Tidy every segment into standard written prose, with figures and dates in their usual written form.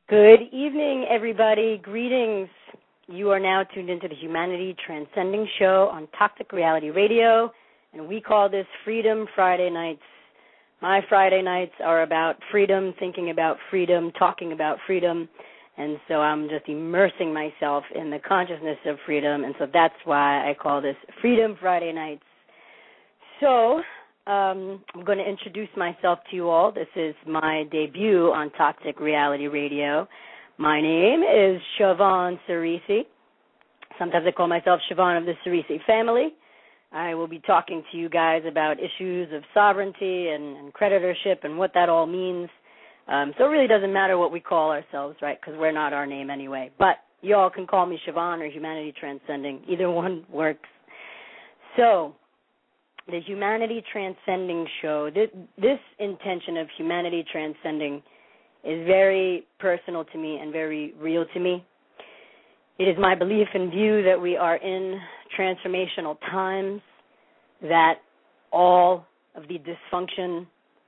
Good evening, everybody. Greetings. You are now tuned into the Humanity Transcending Show on Toxic Reality Radio, and we call this Freedom Friday Nights. My Friday nights are about freedom, thinking about freedom, talking about freedom, and so I'm just immersing myself in the consciousness of freedom, and so that's why I call this Freedom Friday Nights. So, I'm going to introduce myself to you all. This is my debut on Toxic Reality Radio. My name is Siobhan Cerisi. Sometimes I call myself Siobhan of the Cerisi family. I will be talking to you guys about issues of sovereignty and creditorship and what that all means. So it really doesn't matter what we call ourselves, right, because we're not our name anyway. But you all can call me Siobhan or Humanity Transcending. Either one works. So, the Humanity Transcending Show, this intention of Humanity Transcending is very personal to me and very real to me. It is my belief and view that we are in transformational times, that all of the dysfunction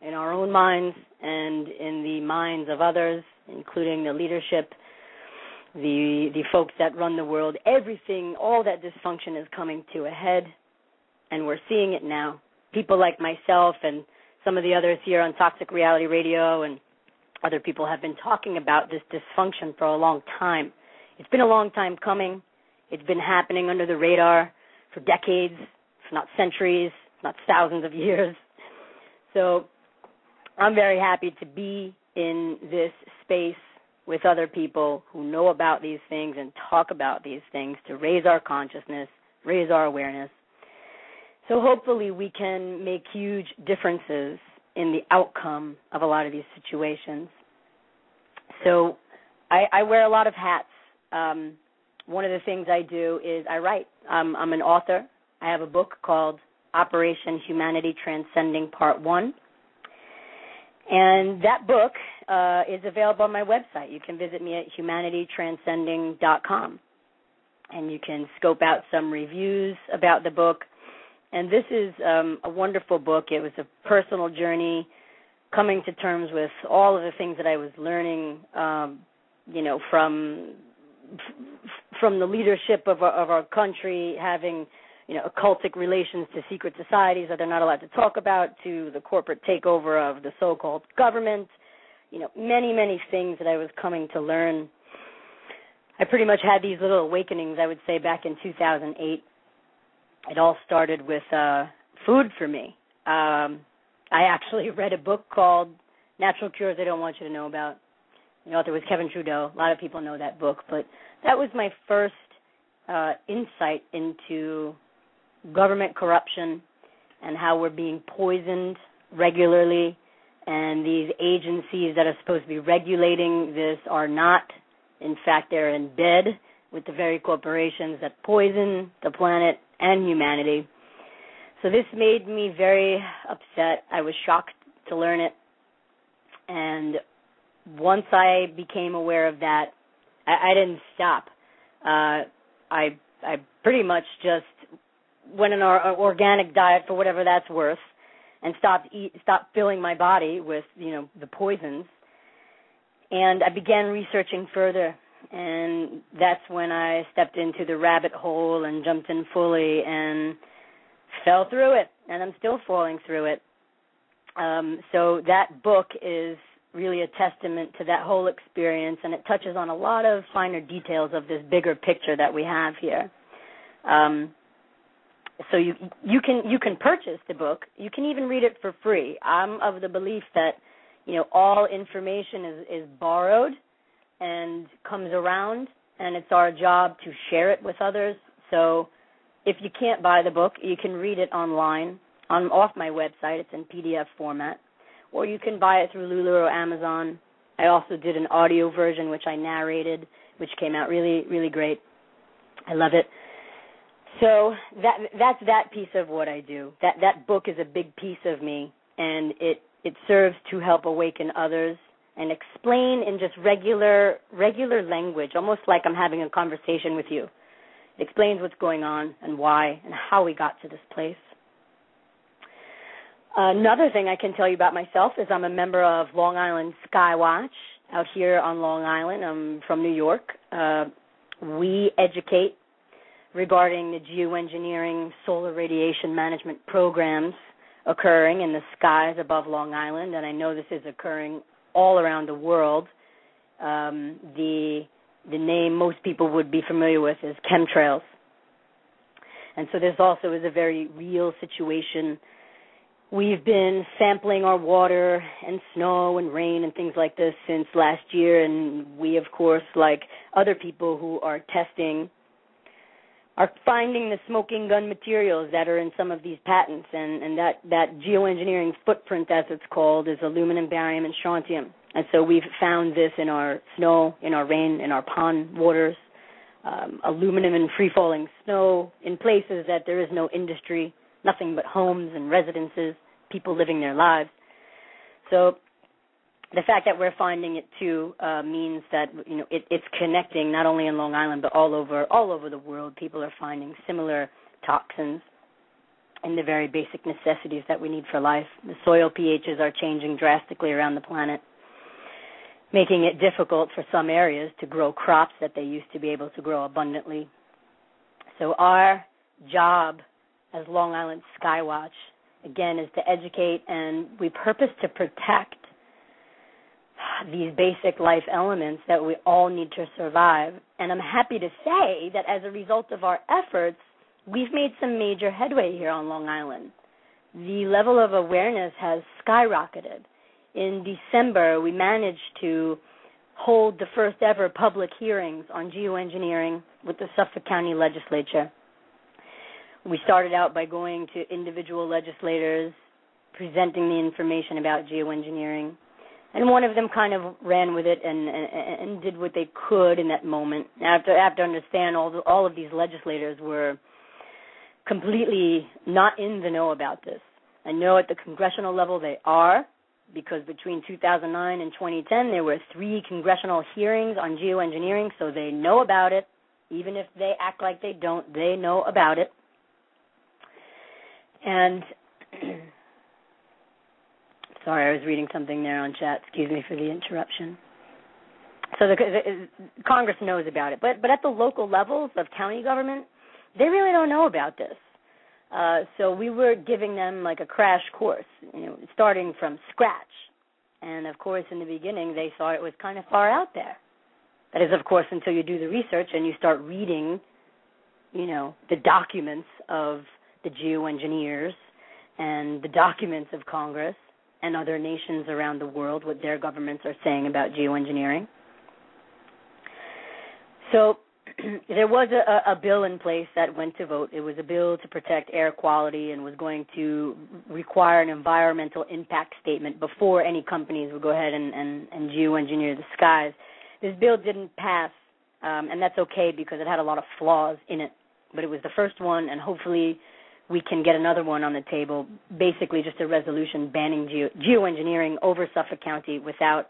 in our own minds and in the minds of others, including the leadership, the folks that run the world, everything, all that dysfunction is coming to a head. And we're seeing it now. People like myself and some of the others here on Toxic Reality Radio and other people have been talking about this dysfunction for a long time. It's been a long time coming. It's been happening under the radar for decades, if not centuries, if not thousands of years. So I'm very happy to be in this space with other people who know about these things and talk about these things to raise our consciousness, raise our awareness. So hopefully we can make huge differences in the outcome of a lot of these situations. So I wear a lot of hats. One of the things I do is I write. I'm an author. I have a book called Operation Humanity Transcending Part 1. And that book is available on my website. You can visit me at humanitytranscending.com. And you can scope out some reviews about the book. And this is a wonderful book. It was a personal journey, coming to terms with all of the things that I was learning, from the leadership of our country, having, occultic relations to secret societies that they're not allowed to talk about, to the corporate takeover of the so-called government, many, many things that I was coming to learn. I pretty much had these little awakenings, I would say, back in 2008. It all started with food for me. I actually read a book called Natural Cures They Don't Want You to Know About. The author was Kevin Trudeau. A lot of people know that book. But that was my first insight into government corruption and how we're being poisoned regularly. And these agencies that are supposed to be regulating this are not. In fact, they're in bed with the very corporations that poison the planet and humanity. So this made me very upset. I was shocked to learn it. And once I became aware of that, I didn't stop. I pretty much just went on an organic diet for whatever that's worth and stopped filling my body with, the poisons. And I began researching further. And that's when I stepped into the rabbit hole and jumped in fully and fell through it. And I'm still falling through it. So that book is really a testament to that whole experience, and it touches on a lot of finer details of this bigger picture that we have here. So you can purchase the book. You can even read it for free. I'm of the belief that, all information is borrowed and comes around, and it's our job to share it with others. So if you can't buy the book, you can read it online off my website. It's in PDF format. Or you can buy it through Lulu or Amazon. I also did an audio version, which I narrated, which came out really, really great. I love it. So that's that piece of what I do. That book is a big piece of me, and it serves to help awaken others and explain in just regular language, almost like I'm having a conversation with you. It explains what's going on and why and how we got to this place. Another thing I can tell you about myself is I'm a member of Long Island Skywatch. out here on Long Island. I'm from New York. We educate regarding the geoengineering solar radiation management programs occurring in the skies above Long Island, and I know this is occurring all around the world. The name most people would be familiar with is chemtrails. And so this also is a very real situation. We've been sampling our water and snow and rain and things like this since last year, and we, of course, like other people who are testing, are finding the smoking gun materials that are in some of these patents, and that geoengineering footprint, as it's called, is aluminum, barium, and strontium. And so we've found this in our snow, in our rain, in our pond waters, aluminum and free-falling snow in places that there is no industry, nothing but homes and residences, people living their lives. So the fact that we're finding it too means that it's connecting not only in Long Island but all over the world. People are finding similar toxins in the very basic necessities that we need for life. The soil pHs are changing drastically around the planet, making it difficult for some areas to grow crops that they used to be able to grow abundantly. So our job as Long Island Skywatch, again, is to educate, and we purpose to protect these basic life elements that we all need to survive. And I'm happy to say that as a result of our efforts, we've made some major headway here on Long Island. The level of awareness has skyrocketed. In December, we managed to hold the first ever public hearings on geoengineering with the Suffolk County Legislature. We started out by going to individual legislators, presenting the information about geoengineering, and one of them kind of ran with it and did what they could in that moment. I have to understand all of these legislators were completely not in the know about this. I know at the congressional level they are, because between 2009 and 2010 there were 3 congressional hearings on geoengineering, so they know about it. Even if they act like they don't, they know about it. And sorry, I was reading something there on chat. Excuse me for the interruption. So the Congress knows about it. But at the local levels of county government, they really don't know about this. So we were giving them like a crash course, starting from scratch. And, of course, in the beginning, they thought it was kind of far out there. That is, of course, until you do the research and you start reading, the documents of the geoengineers and the documents of Congress and other nations around the world, what their governments are saying about geoengineering. So there was a bill in place that went to vote. It was a bill to protect air quality and was going to require an environmental impact statement before any companies would go ahead and geoengineer the skies. This bill didn't pass, and that's okay because it had a lot of flaws in it. But it was the first one, and hopefully we can get another one on the table, basically just a resolution banning geoengineering over Suffolk County without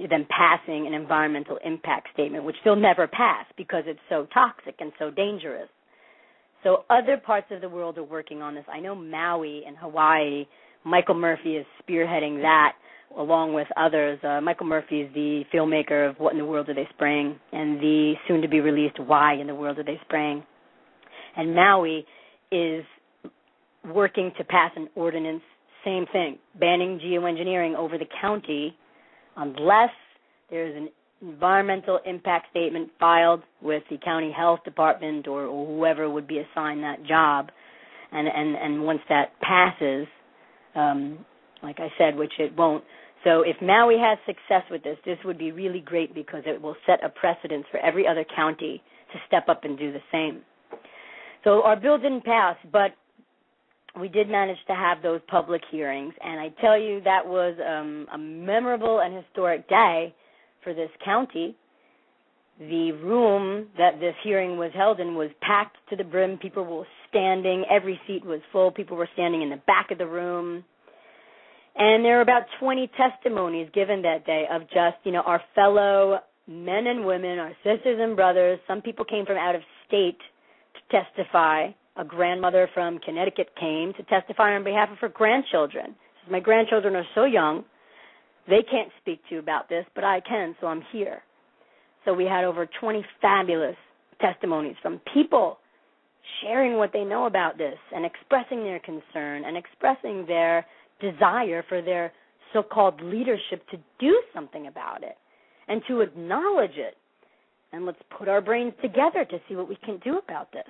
them passing an environmental impact statement, which they'll never pass because it's so toxic and so dangerous. So other parts of the world are working on this. I know Maui in Hawaii, Michael Murphy is spearheading that along with others. Michael Murphy is the filmmaker of What in the World Are They Spraying and the soon-to-be-released Why in the World Are They Spraying. And Maui is working to pass an ordinance, same thing, banning geoengineering over the county unless there is an environmental impact statement filed with the county health department or whoever would be assigned that job. And once that passes, like I said, which it won't. So if Maui has success with this, this would be really great because it will set a precedence for every other county to step up and do the same. So our bill didn't pass, but we did manage to have those public hearings, and I tell you that was a memorable and historic day for this county. The room that this hearing was held in was packed to the brim. People were standing. Every seat was full. People were standing in the back of the room. And there were about 20 testimonies given that day of just, our fellow men and women, our sisters and brothers. Some people came from out of state to testify. A grandmother from Connecticut came to testify on behalf of her grandchildren. My grandchildren are so young. They can't speak to you about this, but I can, so I'm here. So we had over 20 fabulous testimonies from people sharing what they know about this and expressing their concern and expressing their desire for their so-called leadership to do something about it and to acknowledge it. And let's put our brains together to see what we can do about this.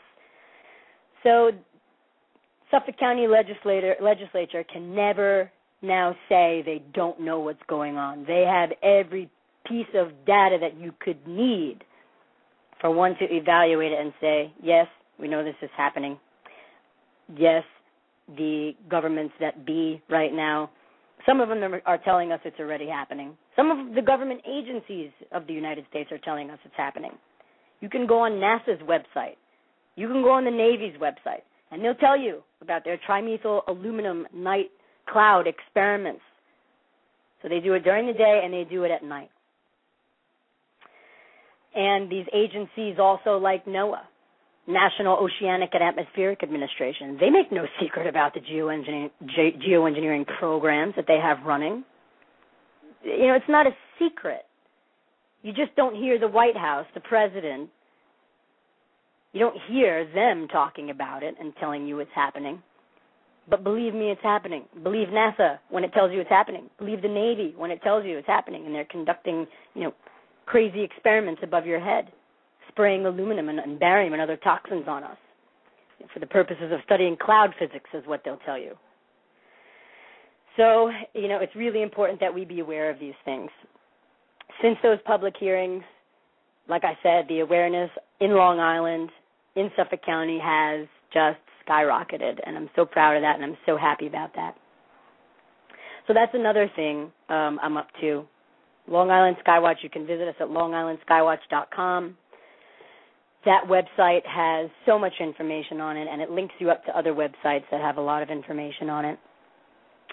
So Suffolk County legislature can never now say they don't know what's going on. They have every piece of data that you could need for one to evaluate it and say, yes, we know this is happening. Yes, the governments that be right now, some of them are telling us it's already happening. Some of the government agencies of the United States are telling us it's happening. You can go on NASA's website. You can go on the Navy's website, and they'll tell you about their trimethyl aluminum night cloud experiments. So they do it during the day and they do it at night. And these agencies also, like NOAA, National Oceanic and Atmospheric Administration, they make no secret about the geoengineering programs that they have running. You know, it's not a secret. You just don't hear the White House, the president, you don't hear them talking about it and telling you it's happening. But believe me, it's happening. Believe NASA when it tells you it's happening. Believe the Navy when it tells you it's happening, and they're conducting, crazy experiments above your head, spraying aluminum and barium and other toxins on us for the purposes of studying cloud physics is what they'll tell you. So, it's really important that we be aware of these things. Since those public hearings, like I said, the awareness in Long Island, in Suffolk County has just skyrocketed, and I'm so proud of that, and I'm so happy about that. So that's another thing I'm up to. Long Island Skywatch, you can visit us at longislandskywatch.com. That website has so much information on it, and it links you up to other websites that have a lot of information on it.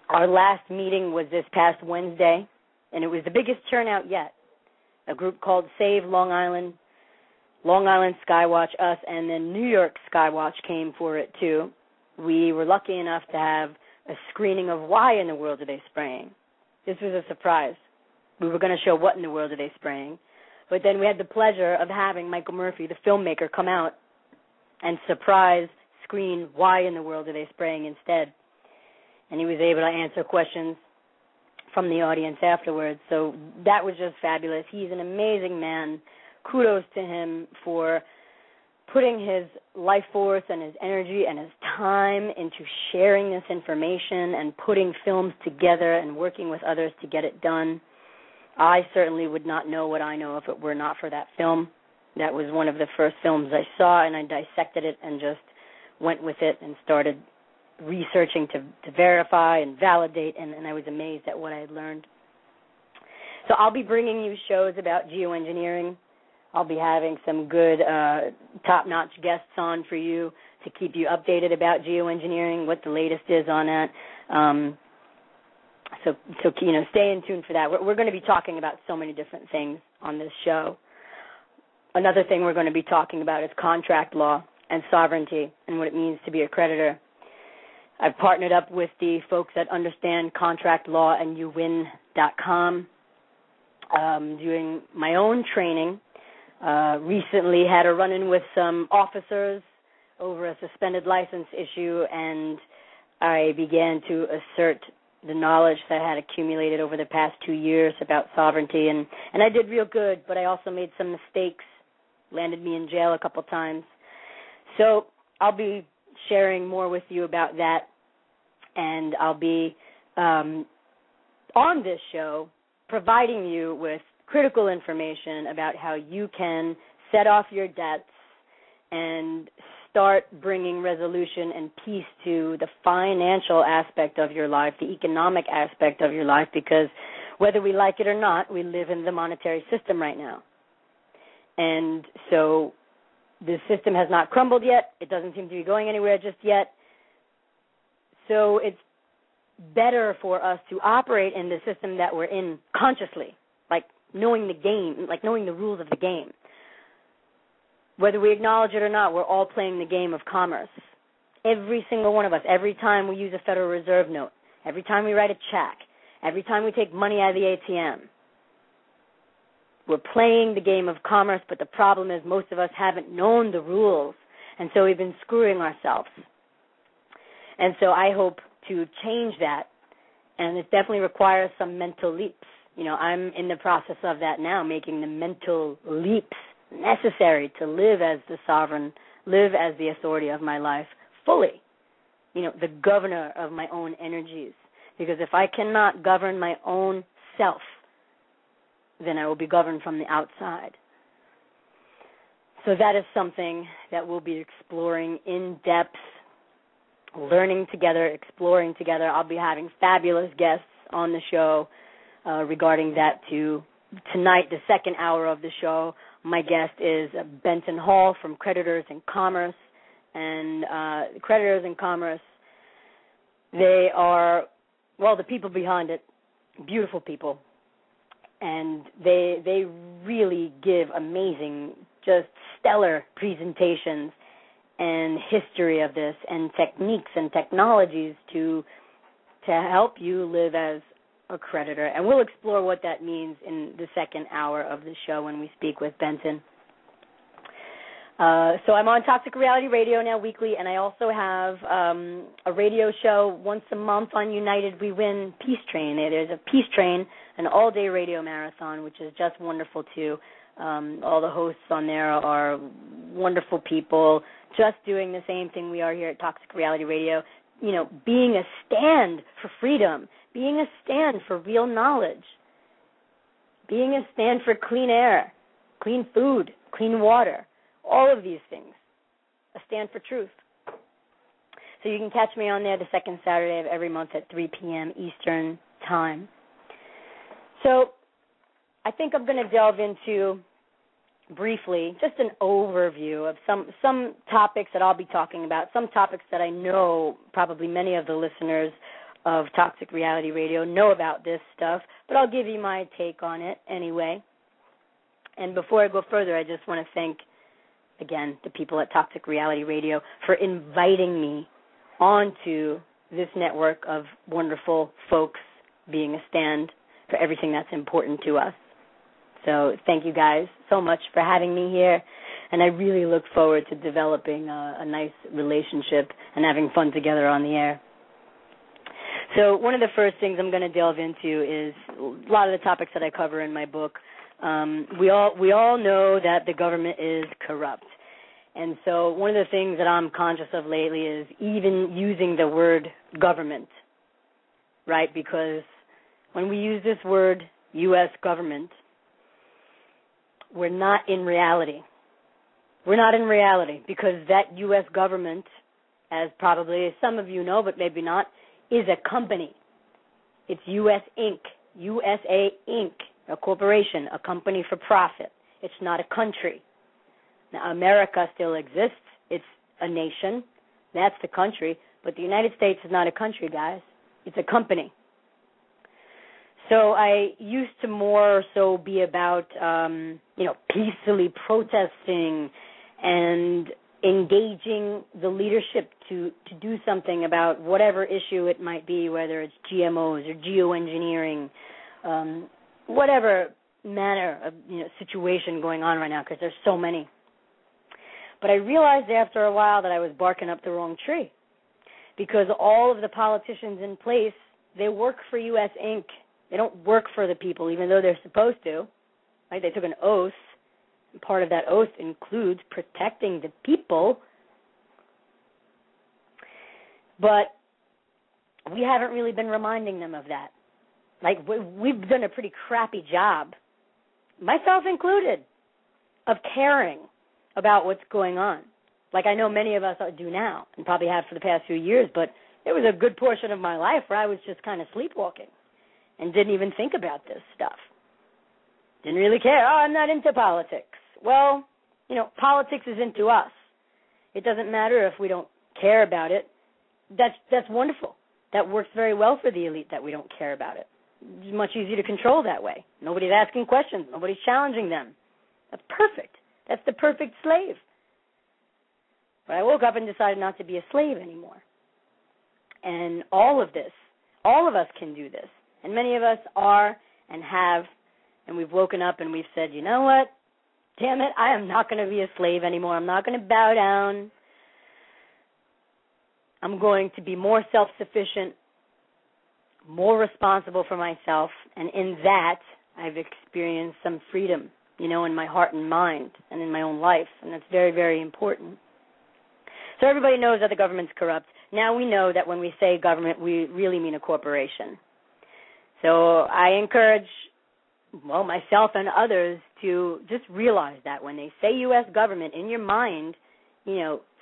Our last meeting was this past Wednesday, and it was the biggest turnout yet. A group called Save Long Island, Long Island Skywatch, us, and then New York Skywatch came for it too. We were lucky enough to have a screening of Why in the World Are They Spraying? This was a surprise. We were going to show What in the World Are They Spraying? But then we had the pleasure of having Michael Murphy, the filmmaker, come out and surprise screen Why in the World Are They Spraying instead. And he was able to answer questions from the audience afterwards. So that was just fabulous. He's an amazing man. Kudos to him for putting his life force and his energy and his time into sharing this information and putting films together and working with others to get it done. I certainly would not know what I know if it were not for that film. That was one of the first films I saw, and I dissected it and just went with it and started researching to verify and validate, and I was amazed at what I had learned. So I'll be bringing you shows about geoengineering. I'll be having some good top-notch guests on for you to keep you updated about geoengineering, what the latest is on that. So stay in tune for that. We're going to be talking about so many different things on this show. Another thing we're going to be talking about is contract law and sovereignty and what it means to be a creditor. I've partnered up with the folks that understand contract law and youwin.com, doing my own training. Recently had a run-in with some officers over a suspended license issue, and I began to assert the knowledge that I had accumulated over the past 2 years about sovereignty, and I did real good, but I also made some mistakes, landed me in jail a couple times. So I'll be sharing more with you about that, and I'll be on this show providing you with critical information about how you can set off your debts and start bringing resolution and peace to the financial aspect of your life, the economic aspect of your life, because whether we like it or not, we live in the monetary system right now. And so the system has not crumbled yet. It doesn't seem to be going anywhere just yet. So it's better for us to operate in the system that we're in consciously, like knowing the game, like knowing the rules of the game. Whether we acknowledge it or not, we're all playing the game of commerce. Every single one of us, every time we use a Federal Reserve note, every time we write a check, Every time we take money out of the ATM, we're playing the game of commerce, but the problem is most of us haven't known the rules, and so we've been screwing ourselves. And so I hope to change that, and it definitely requires some mental leaps. I'm in the process of that now, making the mental leaps necessary to live as the sovereign, live as the authority of my life fully, the governor of my own energies. Because if I cannot govern my own self, then I will be governed from the outside. So that is something that we'll be exploring in depth, learning together, exploring together. I'll be having fabulous guests on the show regarding that too. Tonight, the second hour of the show, my guest is Benton Hall from Creditors in Commerce. And Creditors in Commerce, they are, the people behind it, beautiful people. And they really give amazing, just stellar presentations and history of this and techniques and technologies to help you live as a creditor. And we'll explore what that means in the second hour of the show when we speak with Benton. So I'm on Toxic Reality Radio now weekly, and I also have a radio show once a month on United We Win Peace Train. There's a Peace Train, an all-day radio marathon, which is just wonderful too. All the hosts on there are wonderful people, just doing the same thing we are here at Toxic Reality Radio, being a stand for freedom, being a stand for real knowledge, being a stand for clean air, clean food, clean water. All of these things, a stand for truth. So you can catch me on there the second Saturday of every month at 3 p.m. Eastern Time. So I think I'm going to delve into, briefly, just an overview of some topics that I'll be talking about, some topics that I know probably many of the listeners of Toxic Reality Radio know about this stuff, but I'll give you my take on it anyway. And before I go further, I just want to thank, again, the people at Toxic Reality Radio for inviting me onto this network of wonderful folks being a stand for everything that's important to us. So thank you guys so much for having me here, and I really look forward to developing a nice relationship and having fun together on the air. So one of the first things I'm going to delve into is a lot of the topics that I cover in my book. We all know that the government is corrupt. And so one of the things that I'm conscious of lately is even using the word government, right? Because when we use this word U.S. government, we're not in reality. We're not in reality because that U.S. government, as probably some of you know, but maybe not, is a company. It's U.S. Inc., USA Inc., a corporation, a company for profit. It's not a country. Now, America still exists. It's a nation. That's the country. But the United States is not a country, guys. It's a company. So I used to more so be about, peacefully protesting and engaging the leadership to do something about whatever issue it might be, whether it's GMOs or geoengineering, whatever manner of situation going on right now, because there's so many. But I realized after a while that I was barking up the wrong tree, because all of the politicians in place, they work for U.S. Inc. They don't work for the people, even though they're supposed to. Right? They took an oath. And part of that oath includes protecting the people. But we haven't really been reminding them of that. Like, we've done a pretty crappy job, myself included, of caring about what's going on. Like I know many of us do now and probably have for the past few years, but there was a good portion of my life where I was just kind of sleepwalking and didn't even think about this stuff. Didn't really care. Oh, I'm not into politics. Well, politics is into us. It doesn't matter if we don't care about it. That's wonderful. That works very well for the elite that we don't care about it. It's much easier to control that way. Nobody's asking questions. Nobody's challenging them. That's perfect. That's the perfect slave. But I woke up and decided not to be a slave anymore. And all of us can do this. And many of us are and have, and we've woken up and we've said, you know what? Damn it, I am not going to be a slave anymore. I'm not going to bow down. I'm going to be more self-sufficient, more responsible for myself, and in that, I've experienced some freedom, in my heart and mind and in my own life, and that's very, very important. So everybody knows that the government's corrupt. Now we know that when we say government, we really mean a corporation. So I encourage, myself and others to just realize that when they say U.S. government, in your mind,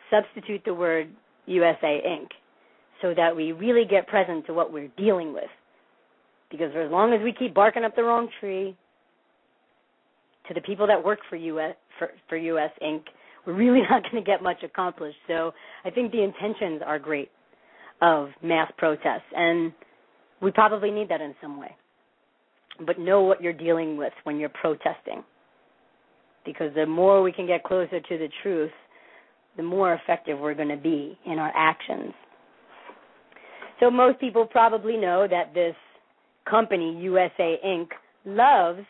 substitute the word USA Inc. so that we really get present to what we're dealing with. Because for as long as we keep barking up the wrong tree to the people that work for U.S. Inc., we're really not going to get much accomplished. So I think the intentions are great of mass protests, and we probably need that in some way. But know what you're dealing with when you're protesting, because the more we can get closer to the truth, the more effective we're going to be in our actions. So most people probably know that this company, USA Inc., loves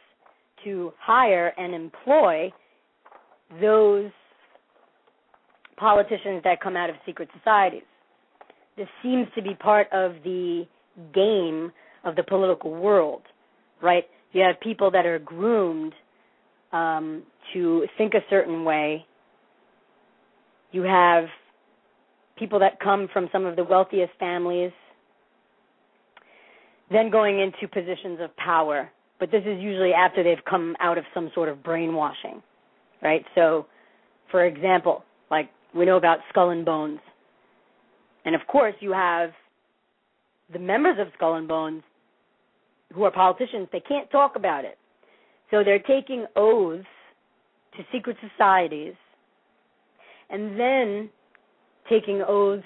to hire and employ those politicians that come out of secret societies. This seems to be part of the game of the political world, right? You have people that are groomed to think a certain way. You have people that come from some of the wealthiest families, then going into positions of power. But this is usually after they've come out of some sort of brainwashing, right? So, for example, like we know about Skull and Bones. And, of course, you have the members of Skull and Bones who are politicians. They can't talk about it. So they're taking oaths to secret societies and then taking oaths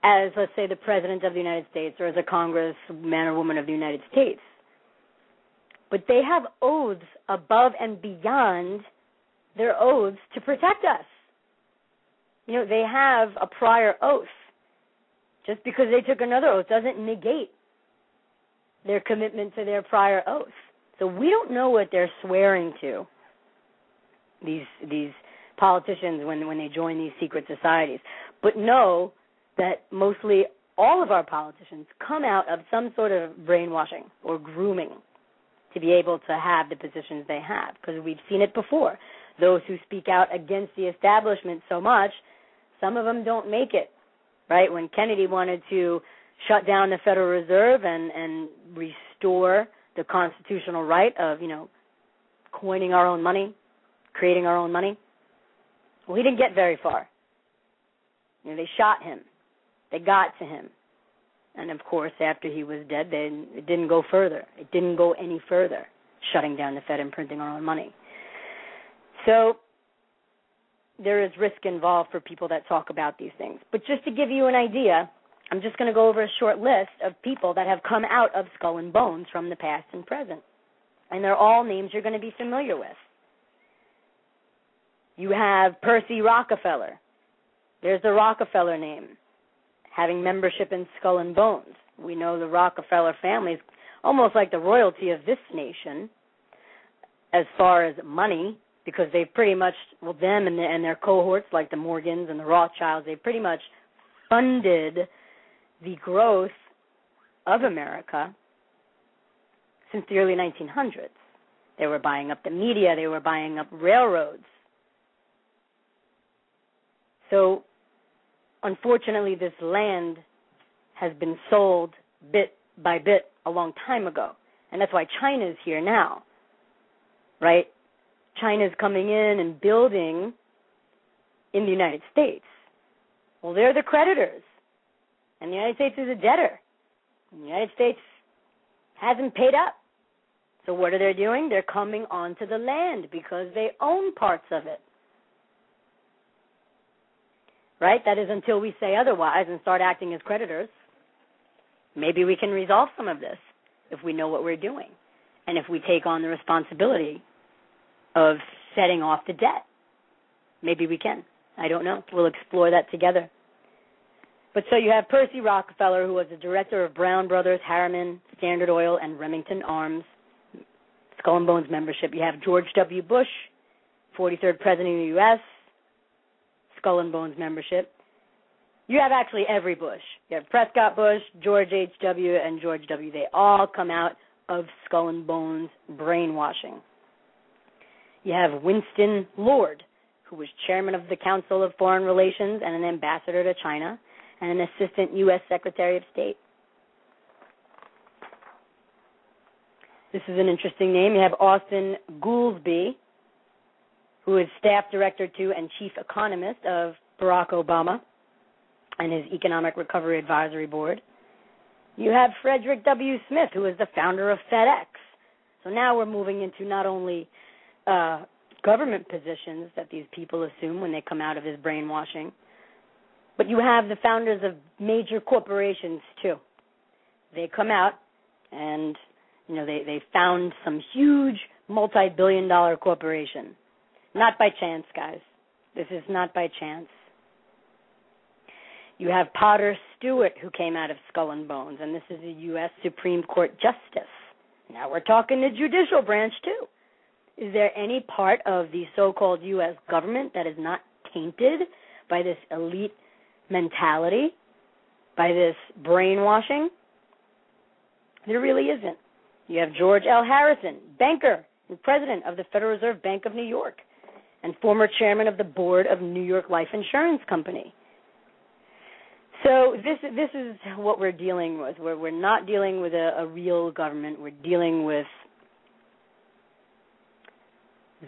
as, let's say, the President of the United States or as a congressman or woman of the United States. But they have oaths above and beyond their oaths to protect us. They have a prior oath. Just because they took another oath doesn't negate their commitment to their prior oath. So we don't know what they're swearing to, these politicians, when they join these secret societies. But know that mostly all of our politicians come out of some sort of brainwashing or grooming to be able to have the positions they have, because we've seen it before. Those who speak out against the establishment so much, some of them don't make it, right? When Kennedy wanted to shut down the Federal Reserve and restore the constitutional right of, coining our own money, creating our own money, well, he didn't get very far. They shot him. They got to him. And, of course, after he was dead, it didn't go further. It didn't go any further, shutting down the Fed and printing our own money. So there is risk involved for people that talk about these things. But just to give you an idea, I'm just going to go over a short list of people that have come out of Skull and Bones from the past and present. And they're all names you're going to be familiar with. You have Percy Rockefeller. There's the Rockefeller name, having membership in Skull and Bones. We know the Rockefeller family is almost like the royalty of this nation as far as money, because they've pretty much, them and their cohorts, like the Morgans and the Rothschilds, they've pretty much funded the growth of America since the early 1900s. They were buying up the media. They were buying up railroads. So, unfortunately, this land has been sold bit by bit a long time ago. And that's why China's here now, right? China's coming in and building in the United States. Well, they're the creditors, and the United States is a debtor. And the United States hasn't paid up. So what are they doing? They're coming onto the land because they own parts of it. Right? That is until we say otherwise and start acting as creditors. Maybe we can resolve some of this if we know what we're doing and if we take on the responsibility of setting off the debt. Maybe we can. I don't know. We'll explore that together. But so you have Percy Rockefeller, who was the director of Brown Brothers, Harriman, Standard Oil, and Remington Arms, Skull and Bones membership. You have George W. Bush, 43rd President of the U.S., Skull and Bones membership. You have actually every Bush. You have Prescott Bush, George H.W., and George W. They all come out of Skull and Bones brainwashing. You have Winston Lord, who was chairman of the Council of Foreign Relations and an ambassador to China, and an assistant U.S. Secretary of State. This is an interesting name. You have Austin Goolsbee, who is staff director to and chief economist of Barack Obama and his Economic Recovery Advisory Board. You have Frederick W. Smith, who is the founder of FedEx. So now we're moving into not only government positions that these people assume when they come out of this brainwashing, but you have the founders of major corporations too. They come out and, they found some huge multi-billion-dollar corporation. Not by chance, guys. This is not by chance. You have Potter Stewart, who came out of Skull and Bones, and this is a U.S. Supreme Court justice. Now we're talking the judicial branch, too. Is there any part of the so-called U.S. government that is not tainted by this elite mentality, by this brainwashing? There really isn't. You have George L. Harrison, banker and president of the Federal Reserve Bank of New York, and former chairman of the board of New York Life Insurance Company. So this is what we're dealing with. We're not dealing with a real government. We're dealing with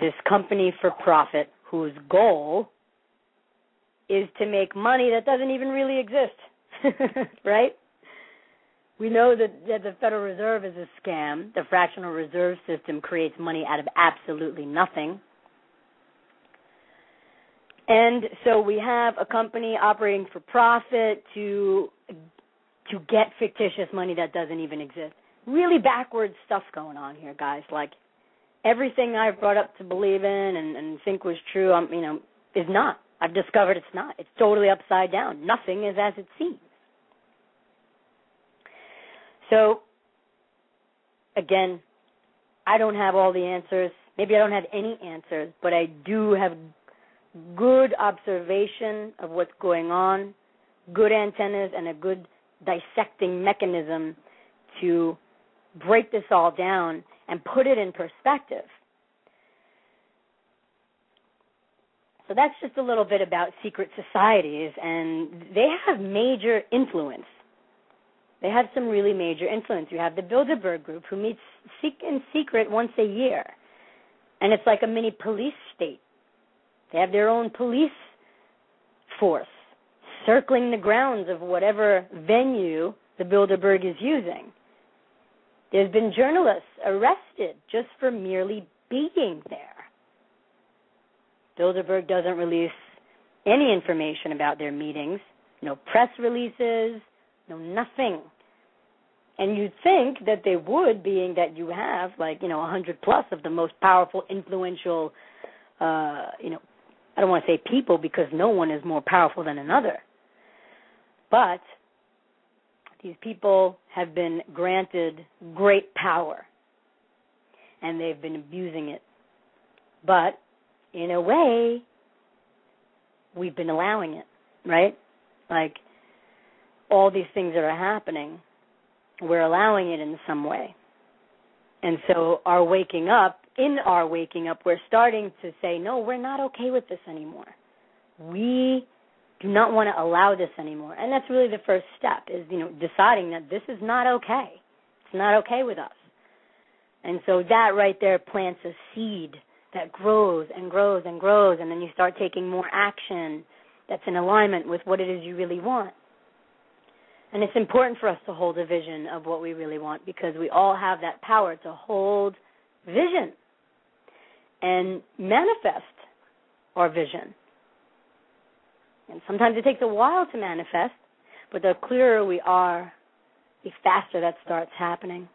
this company for profit whose goal is to make money that doesn't even really exist, right? We know that the Federal Reserve is a scam. The fractional reserve system creates money out of absolutely nothing. And so we have a company operating for profit to get fictitious money that doesn't even exist. Really backwards stuff going on here, guys. Like everything I've brought up to believe in and think was true, is not. I've discovered it's not. It's totally upside down. Nothing is as it seems. So, again, I don't have all the answers. Maybe I don't have any answers, but I do have good observation of what's going on, good antennas, and a good dissecting mechanism to break this all down and put it in perspective. So that's just a little bit about secret societies, and they have major influence. They have some really major influence. You have the Bilderberg Group, who meets in secret once a year, and it's like a mini police state. They have their own police force circling the grounds of whatever venue the Bilderberg is using. There's been journalists arrested just for merely being there. Bilderberg doesn't release any information about their meetings, no press releases, no nothing. And you'd think that they would, being that you have 100 plus of the most powerful, influential, I don't want to say people because no one is more powerful than another. But these people have been granted great power, and they've been abusing it. But in a way, we've been allowing it, right? Like all these things that are happening, we're allowing it in some way. And so in our waking up, we're starting to say, no, we're not okay with this anymore. We do not want to allow this anymore. And that's really the first step is, deciding that this is not okay. It's not okay with us. And so that right there plants a seed that grows and grows and grows, and then you start taking more action that's in alignment with what it is you really want. And it's important for us to hold a vision of what we really want because we all have that power to hold vision and manifest our vision. And sometimes it takes a while to manifest, but the clearer we are, the faster that starts happening.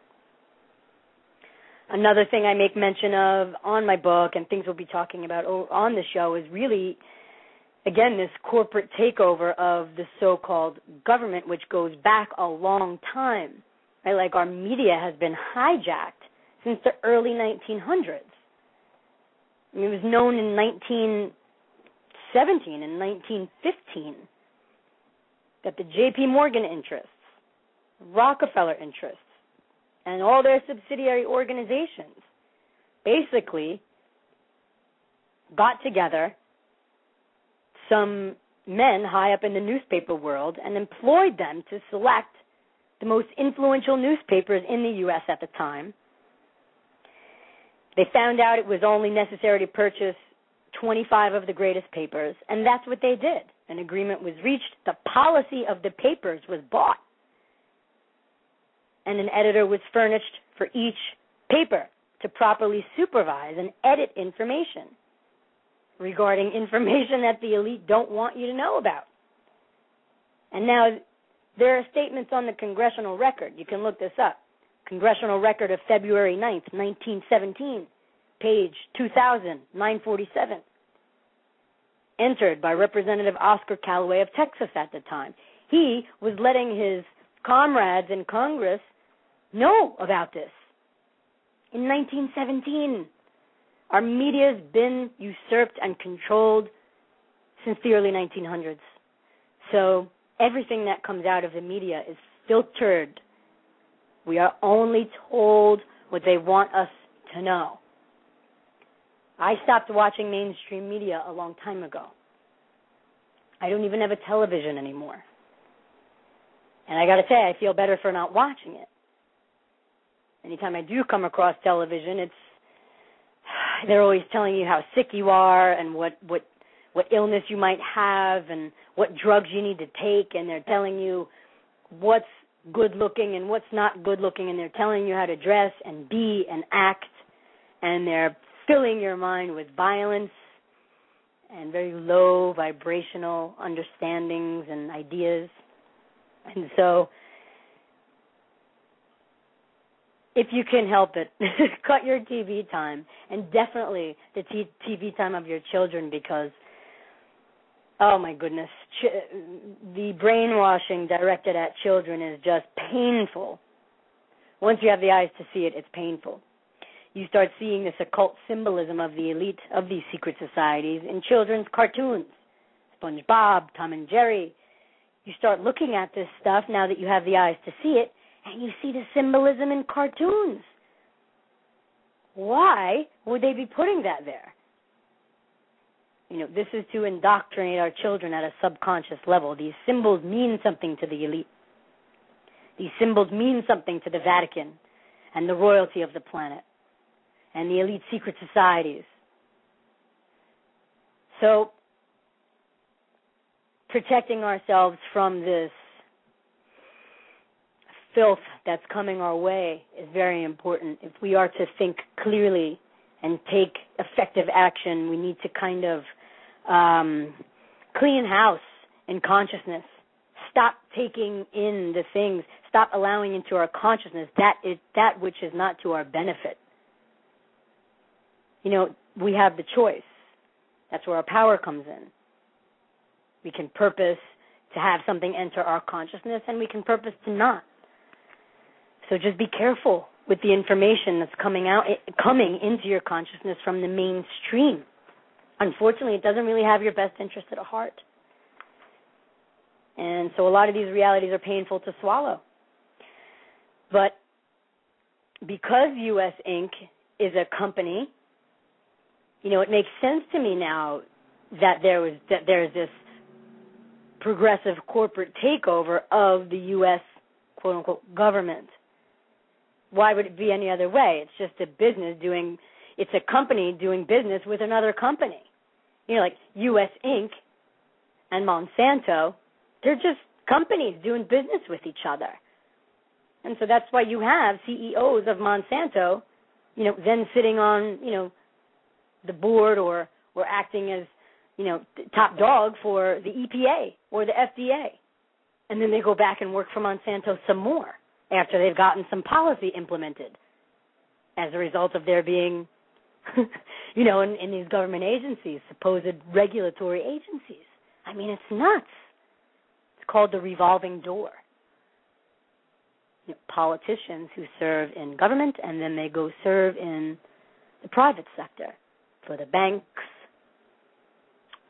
Another thing I make mention of on my book and things we'll be talking about on the show is really again, this corporate takeover of the so-called government, which goes back a long time. Right? Like our media has been hijacked since the early 1900s. I mean, it was known in 1917 and 1915 that the J.P. Morgan interests, Rockefeller interests, and all their subsidiary organizations basically got together some men high up in the newspaper world and employed them to select the most influential newspapers in the U.S. at the time. They found out it was only necessary to purchase 25 of the greatest papers, and that's what they did. An agreement was reached. The policy of the papers was bought, and an editor was furnished for each paper to properly supervise and edit information regarding information that the elite don't want you to know about. And now there are statements on the Congressional Record. You can look this up. Congressional Record of February 9th, 1917, page 2947. Entered by Representative Oscar Callaway of Texas at the time. He was letting his comrades in Congress know about this. In 1917, our media's been usurped and controlled since the early 1900s. So everything that comes out of the media is filtered. We are only told what they want us to know. I stopped watching mainstream media a long time ago. I don't even have a television anymore. And I got to say, I feel better for not watching it. Anytime I do come across television, they're always telling you how sick you are and what illness you might have and what drugs you need to take, and they're telling you what's good looking and what's not good looking, and they're telling you how to dress and be and act, and they're filling your mind with violence and very low vibrational understandings and ideas. And so if you can help it, cut your TV time, and definitely the TV time of your children, because, oh my goodness, the brainwashing directed at children is just painful. Once you have the eyes to see it, it's painful. You start seeing this occult symbolism of the elite of these secret societies in children's cartoons, SpongeBob, Tom and Jerry. You start looking at this stuff now that you have the eyes to see it, and you see the symbolism in cartoons. Why would they be putting that there? You know, this is to indoctrinate our children at a subconscious level. These symbols mean something to the elite. These symbols mean something to the Vatican and the royalty of the planet and the elite secret societies. So, protecting ourselves from this filth that's coming our way is very important. If we are to think clearly and take effective action, we need to kind of clean house in consciousness. Stop taking in the things. Stop allowing into our consciousness that which is not to our benefit. You know, we have the choice. That's where our power comes in. We can purpose to have something enter our consciousness, and we can purpose to not. So just be careful with the information that's coming into your consciousness from the mainstream. Unfortunately, it doesn't really have your best interest at heart. And so a lot of these realities are painful to swallow. But because U.S. Inc. is a company, you know, it makes sense to me now that there's this progressive corporate takeover of the U.S. quote-unquote government. Why would it be any other way? It's just it's a company doing business with another company. You know, like U.S. Inc. and Monsanto, they're just companies doing business with each other. And so that's why you have CEOs of Monsanto, you know, then sitting on, you know, the board or acting as, you know, top dog for the EPA or the FDA. And then they go back and work for Monsanto some more after they've gotten some policy implemented as a result of their being, you know, in these government agencies, supposed regulatory agencies. I mean, it's nuts. It's called the revolving door. Politicians who serve in government, and then they go serve in the private sector, for the banks,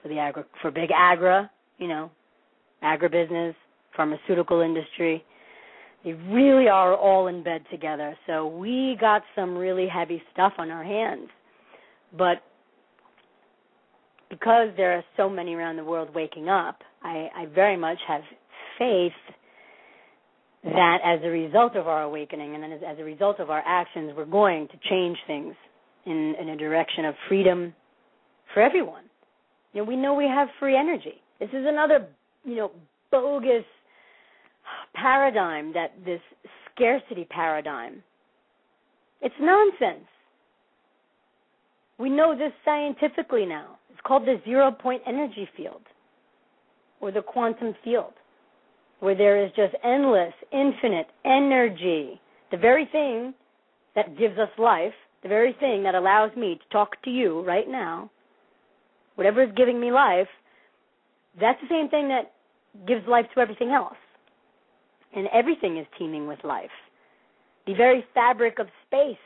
for big agri, agribusiness, pharmaceutical industry. They really are all in bed together. So we got some really heavy stuff on our hands. But because there are so many around the world waking up, I very much have faith that as a result of our awakening and as a result of our actions, we're going to change things in a direction of freedom for everyone. We know we have free energy. This is another, bogus paradigm, that this scarcity paradigm. It's nonsense. We know this scientifically now. It's called the zero-point energy field, or the quantum field, where there is just endless, infinite energy. The very thing that gives us life, the very thing that allows me to talk to you right now, whatever is giving me life, that's the same thing that gives life to everything else. And everything is teeming with life. The very fabric of space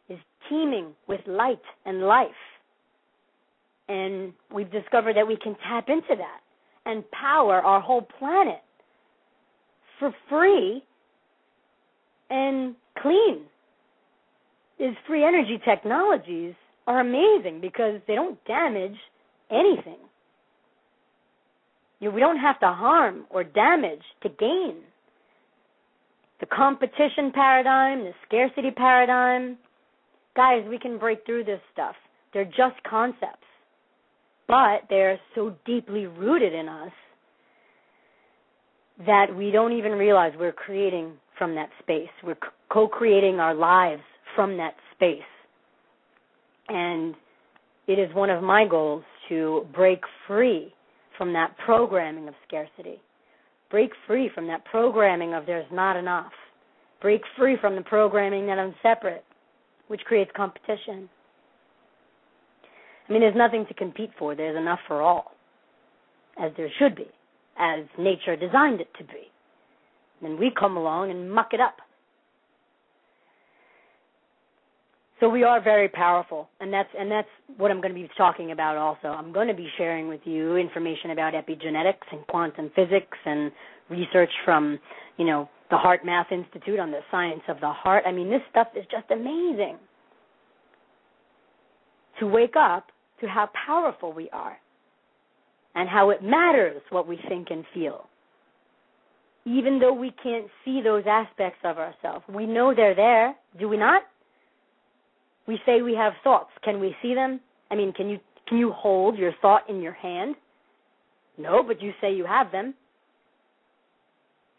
is teeming with light and life. And we've discovered that we can tap into that and power our whole planet for free and clean. These free energy technologies are amazing because they don't damage anything. We don't have to harm or damage to gain. The competition paradigm, the scarcity paradigm, guys, we can break through this stuff. They're just concepts, but they're so deeply rooted in us that we don't even realize we're creating from that space. We're co-creating our lives from that space. And it is one of my goals to break free from that programming of scarcity. Break free from that programming of there's not enough. Break free from the programming that I'm separate, which creates competition. I mean, there's nothing to compete for. There's enough for all, as there should be, as nature designed it to be. Then we come along and muck it up. So we are very powerful, and that's what I'm going to be talking about also. I'm going to be sharing with you information about epigenetics and quantum physics and research from, the Heart Math Institute on the science of the heart. I mean, this stuff is just amazing. To wake up to how powerful we are and how it matters what we think and feel. Even though we can't see those aspects of ourselves, we know they're there, do we not? We say we have thoughts. Can we see them? I mean, can you hold your thought in your hand? No, but you say you have them.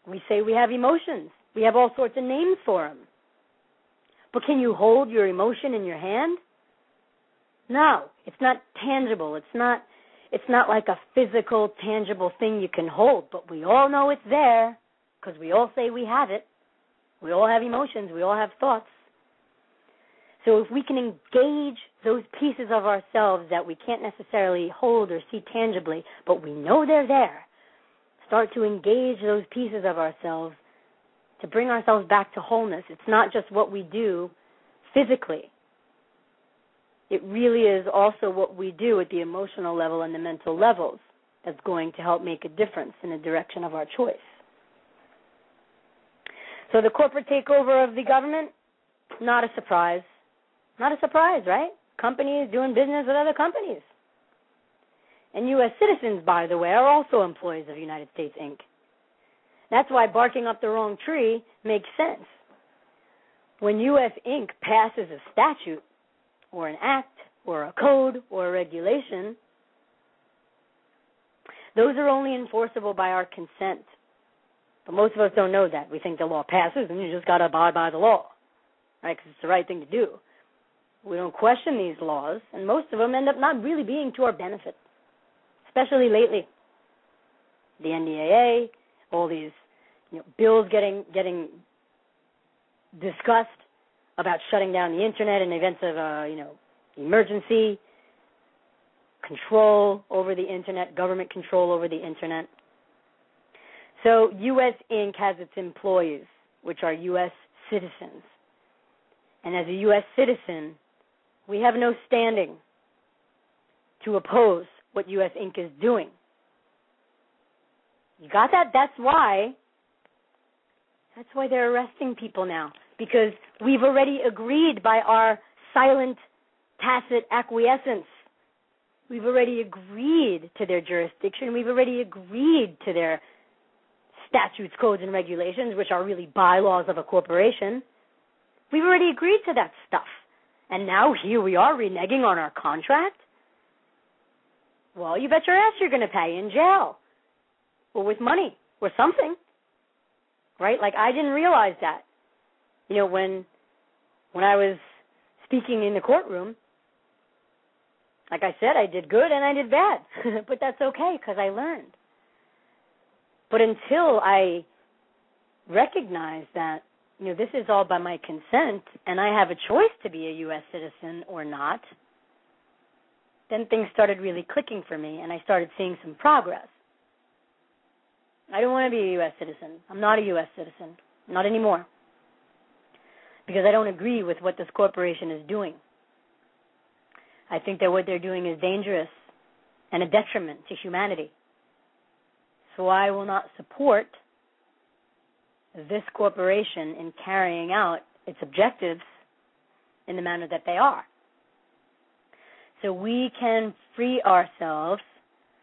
We say we have emotions. We have all sorts of names for them. But can you hold your emotion in your hand? No, it's not tangible. It's not like a physical, tangible thing you can hold, but we all know it's there because we all say we have it. We all have emotions. We all have thoughts. So if we can engage those pieces of ourselves that we can't necessarily hold or see tangibly, but we know they're there, start to engage those pieces of ourselves to bring ourselves back to wholeness. It's not just what we do physically. It really is also what we do at the emotional level and the mental levels that's going to help make a difference in the direction of our choice. So the corporate takeover of the government, not a surprise. Not a surprise, right? Companies doing business with other companies. And U.S. citizens, by the way, are also employees of United States, Inc. That's why barking up the wrong tree makes sense. When U.S. Inc. passes a statute or an act or a code or a regulation, those are only enforceable by our consent. But most of us don't know that. We think the law passes and you just got to abide by the law, right? Because it's the right thing to do. We don't question these laws, and most of them end up not really being to our benefit, especially lately. The NDAA, all these bills getting discussed about shutting down the internet in the events of emergency. control over the Internet, government control over the Internet. So U.S. Inc. has its employees, which are U.S. citizens. And as a U.S. citizen, we have no standing to oppose what U.S. Inc. is doing. You got that? That's why they're arresting people now, because we've already agreed by our silent, tacit acquiescence. We've already agreed to their jurisdiction. We've already agreed to their statutes, codes, and regulations, which are really bylaws of a corporation. We've already agreed to that stuff. And now here we are reneging on our contract? Well, you bet your ass you're going to pay in jail, or with money, or something, right? Like, I didn't realize that. You know, when I was speaking in the courtroom, like I said, I did good and I did bad, but that's okay because I learned. But until I recognize that, you know, this is all by my consent and I have a choice to be a U.S. citizen or not, then things started really clicking for me and I started seeing some progress. I don't want to be a U.S. citizen. I'm not a U.S. citizen. Not anymore. Because I don't agree with what this corporation is doing. I think that what they're doing is dangerous and a detriment to humanity. So I will not support this corporation in carrying out its objectives in the manner that they are. So we can free ourselves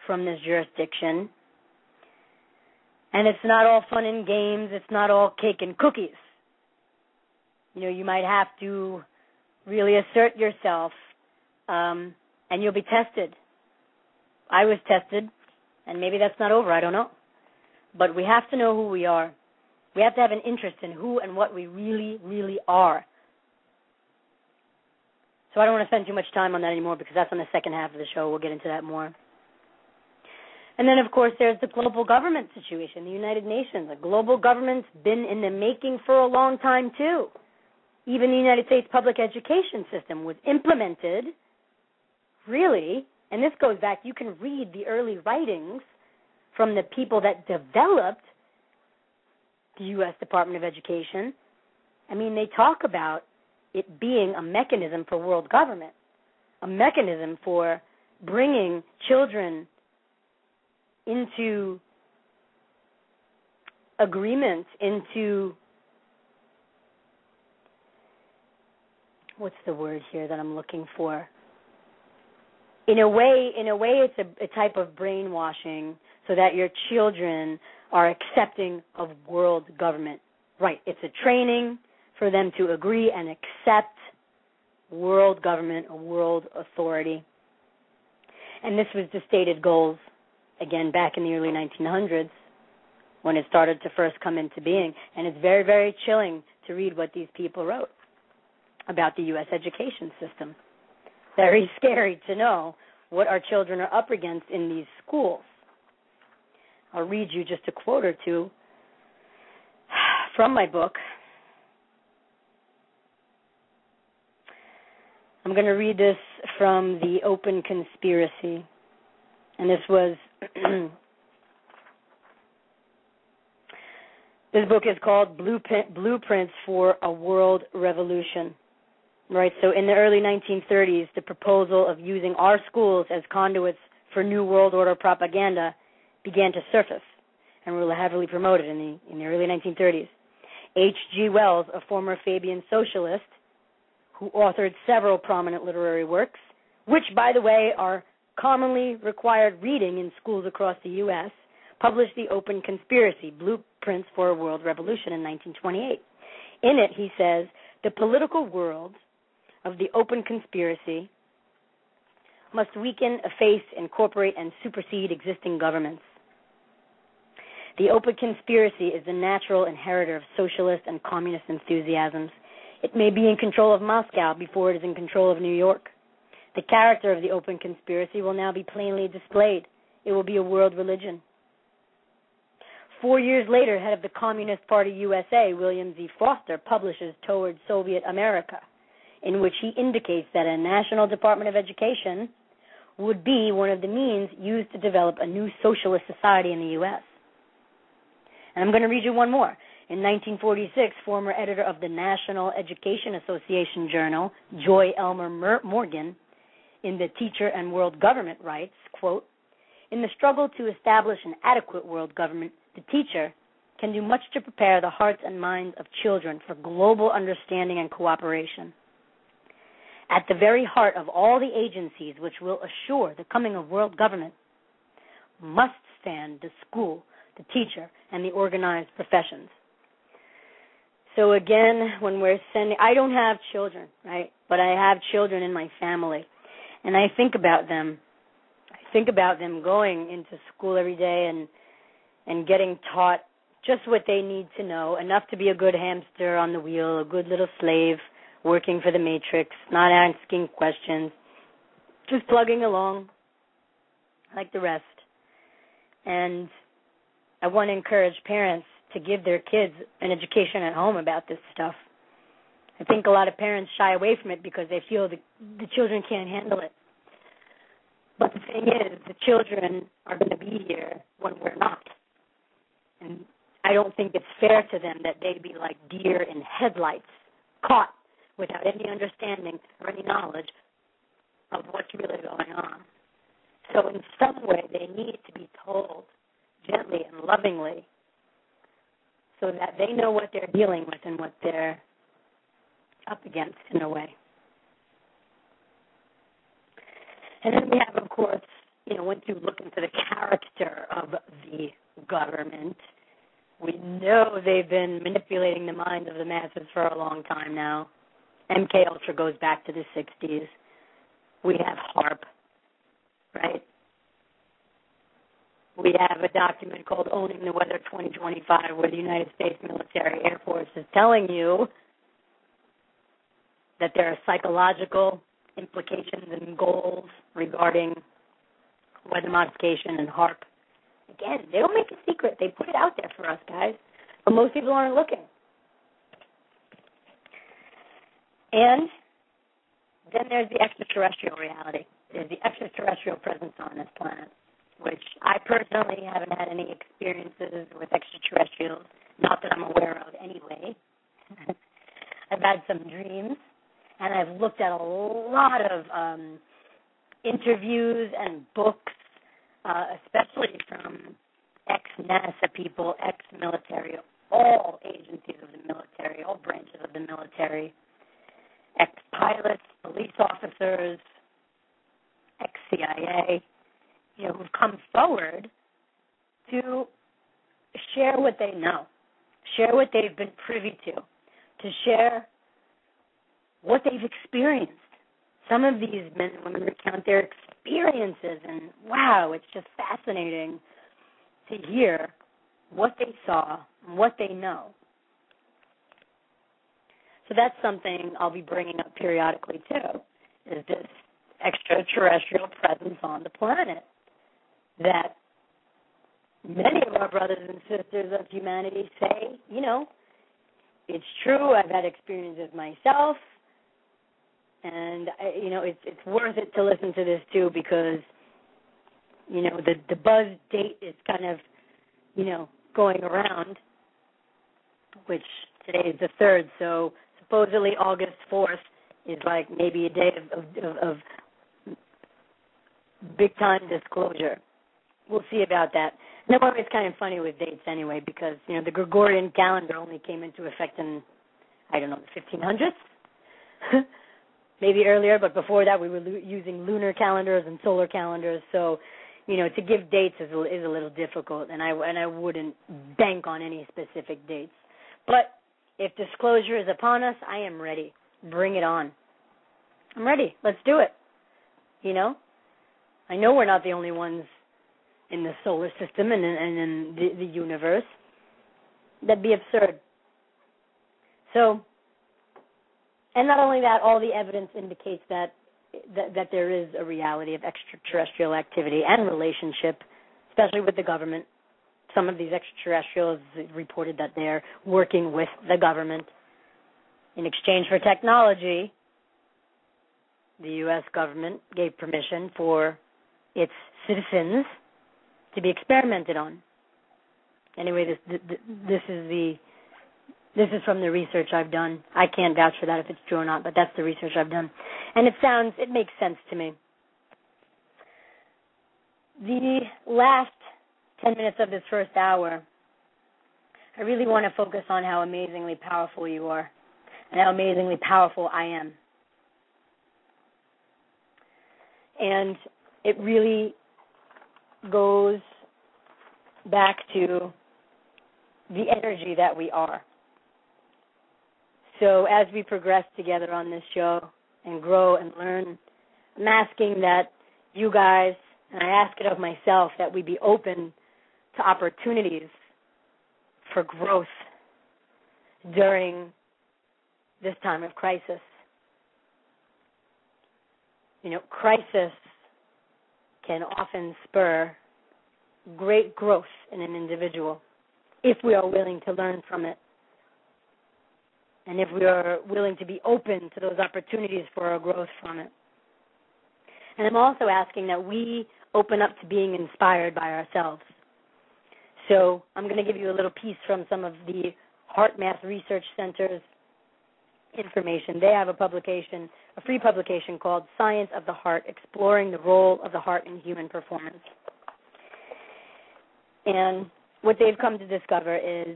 from this jurisdiction. And it's not all fun and games. It's not all cake and cookies. You know, you might have to really assert yourself, and you'll be tested. I was tested, and maybe that's not over. I don't know. But we have to know who we are. We have to have an interest in who and what we really, really are. So I don't want to spend too much time on that anymore because that's on the second half of the show. We'll get into that more. And then, of course, there's the global government situation, the United Nations. The global government's been in the making for a long time, too. Even the United States public education system was implemented, really, and this goes back, you can read the early writings from the people that developed the U.S. Department of Education. I mean, they talk about it being a mechanism for world government, a mechanism for bringing children into agreement, into, what's the word here that I'm looking for? In a way, it's a type of brainwashing so that your children are accepting of world government. Right, it's a training for them to agree and accept world government, a world authority. And this was the stated goals, again, back in the early 1900s when it started to first come into being. And it's very, very chilling to read what these people wrote about the U.S. education system. Very scary to know what our children are up against in these schools. I'll read you just a quote or two from my book. I'm going to read this from The Open Conspiracy. And this was, this book is called Blueprints for a World Revolution. Right, so in the early 1930s, the proposal of using our schools as conduits for New World Order propaganda began to surface and were heavily promoted in the early 1930s. H.G. Wells, a former Fabian socialist who authored several prominent literary works, which, by the way, are commonly required reading in schools across the U.S., published The Open Conspiracy, Blueprints for a World Revolution in 1928. In it, he says, the political world of the open conspiracy must weaken, efface, incorporate, and supersede existing governments. The open conspiracy is the natural inheritor of socialist and communist enthusiasms. It may be in control of Moscow before it is in control of New York. The character of the open conspiracy will now be plainly displayed. It will be a world religion. 4 years later, head of the Communist Party USA, William Z. Foster, publishes Toward Soviet America, in which he indicates that a national Department of Education would be one of the means used to develop a new socialist society in the U.S. And I'm going to read you one more. In 1946, former editor of the National Education Association Journal, Joy Elmer Morgan, in The Teacher and World Government writes, quote, "In the struggle to establish an adequate world government, the teacher can do much to prepare the hearts and minds of children for global understanding and cooperation. At the very heart of all the agencies which will assure the coming of world government must stand the school, the teacher, and the organized professions." So again, when we're sending, I don't have children, right? But I have children in my family, and I think about them. I think about them going into school every day and getting taught just what they need to know, enough to be a good hamster on the wheel, a good little slave working for the matrix, not asking questions, just plugging along like the rest. And I want to encourage parents to give their kids an education at home about this stuff. I think a lot of parents shy away from it because they feel the children can't handle it. But the thing is, the children are going to be here when we're not. And I don't think it's fair to them that they be like deer in headlights, caught without any understanding or any knowledge of what's really going on. So in some way, they need to be told gently and lovingly so that they know what they're dealing with and what they're up against in a way. And then we have, of course, once you look into the character of the government, we know they've been manipulating the minds of the masses for a long time now. MK Ultra goes back to the 60s. We have HARP, right? We have a document called Owning the Weather 2025 where the United States Military Air Force is telling you that there are psychological implications and goals regarding weather modification and HARP. Again, they don't make a secret. They put it out there for us, guys. But most people aren't looking. And then there's the extraterrestrial reality. There's the extraterrestrial presence on this planet, which I personally haven't had any experiences with extraterrestrials, not that I'm aware of anyway. I've had some dreams, and I've looked at a lot of interviews and books, especially from ex-NASA people, ex-military, all agencies of the military, all branches of the military, ex-pilots, police officers, ex-CIA, who've come forward to share what they know, share what they've been privy to share what they've experienced. Some of these men and women recount their experiences, and wow, it's just fascinating to hear what they saw and what they know. So that's something I'll be bringing up periodically too, is this extraterrestrial presence on the planet that many of our brothers and sisters of humanity say, it's true, I've had experiences myself, and, it's worth it to listen to this too because, the buzz date is kind of, going around, which today is the 3rd, so supposedly August 4th is like maybe a day of big-time disclosure. We'll see about that. And I'm always kind of funny with dates anyway because, the Gregorian calendar only came into effect in, the 1500s. Maybe earlier, but before that we were using lunar calendars and solar calendars. So, to give dates is a little difficult, and I wouldn't bank on any specific dates. But if disclosure is upon us, I am ready. Bring it on. I'm ready. Let's do it. I know we're not the only ones in the solar system and in the universe. That'd be absurd. So, and not only that, all the evidence indicates that there is a reality of extraterrestrial activity and relationship, especially with the government. Some of these extraterrestrials reported that they're working with the government. In exchange for technology, the U.S. government gave permission for its citizens to be experimented on. Anyway, this is from the research I've done. I can't vouch for that if it's true or not, but that's the research I've done. And it makes sense to me. The last 10 minutes of this first hour, I really want to focus on how amazingly powerful you are and how amazingly powerful I am. And it really goes back to the energy that we are. So as we progress together on this show and grow and learn, I'm asking that you guys, and I ask it of myself, that we be open to opportunities for growth during this time of crisis. Crisis can often spur great growth in an individual if we are willing to learn from it and if we are willing to be open to those opportunities for our growth from it. And I'm also asking that we open up to being inspired by ourselves. So I'm going to give you a little piece from some of the Heart Math Research Center's information. They have a free publication called Science of the Heart, Exploring the Role of the Heart in Human Performance. And what they've come to discover is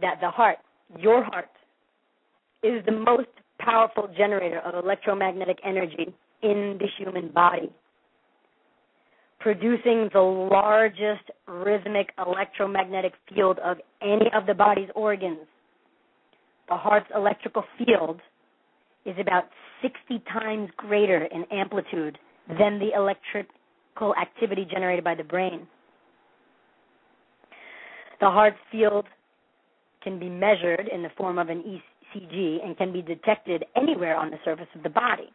that the heart, your heart, is the most powerful generator of electromagnetic energy in the human body, producing the largest rhythmic electromagnetic field of any of the body's organs. The heart's electrical field is about 60 times greater in amplitude than the electrical activity generated by the brain. The heart's field can be measured in the form of an ECG and can be detected anywhere on the surface of the body.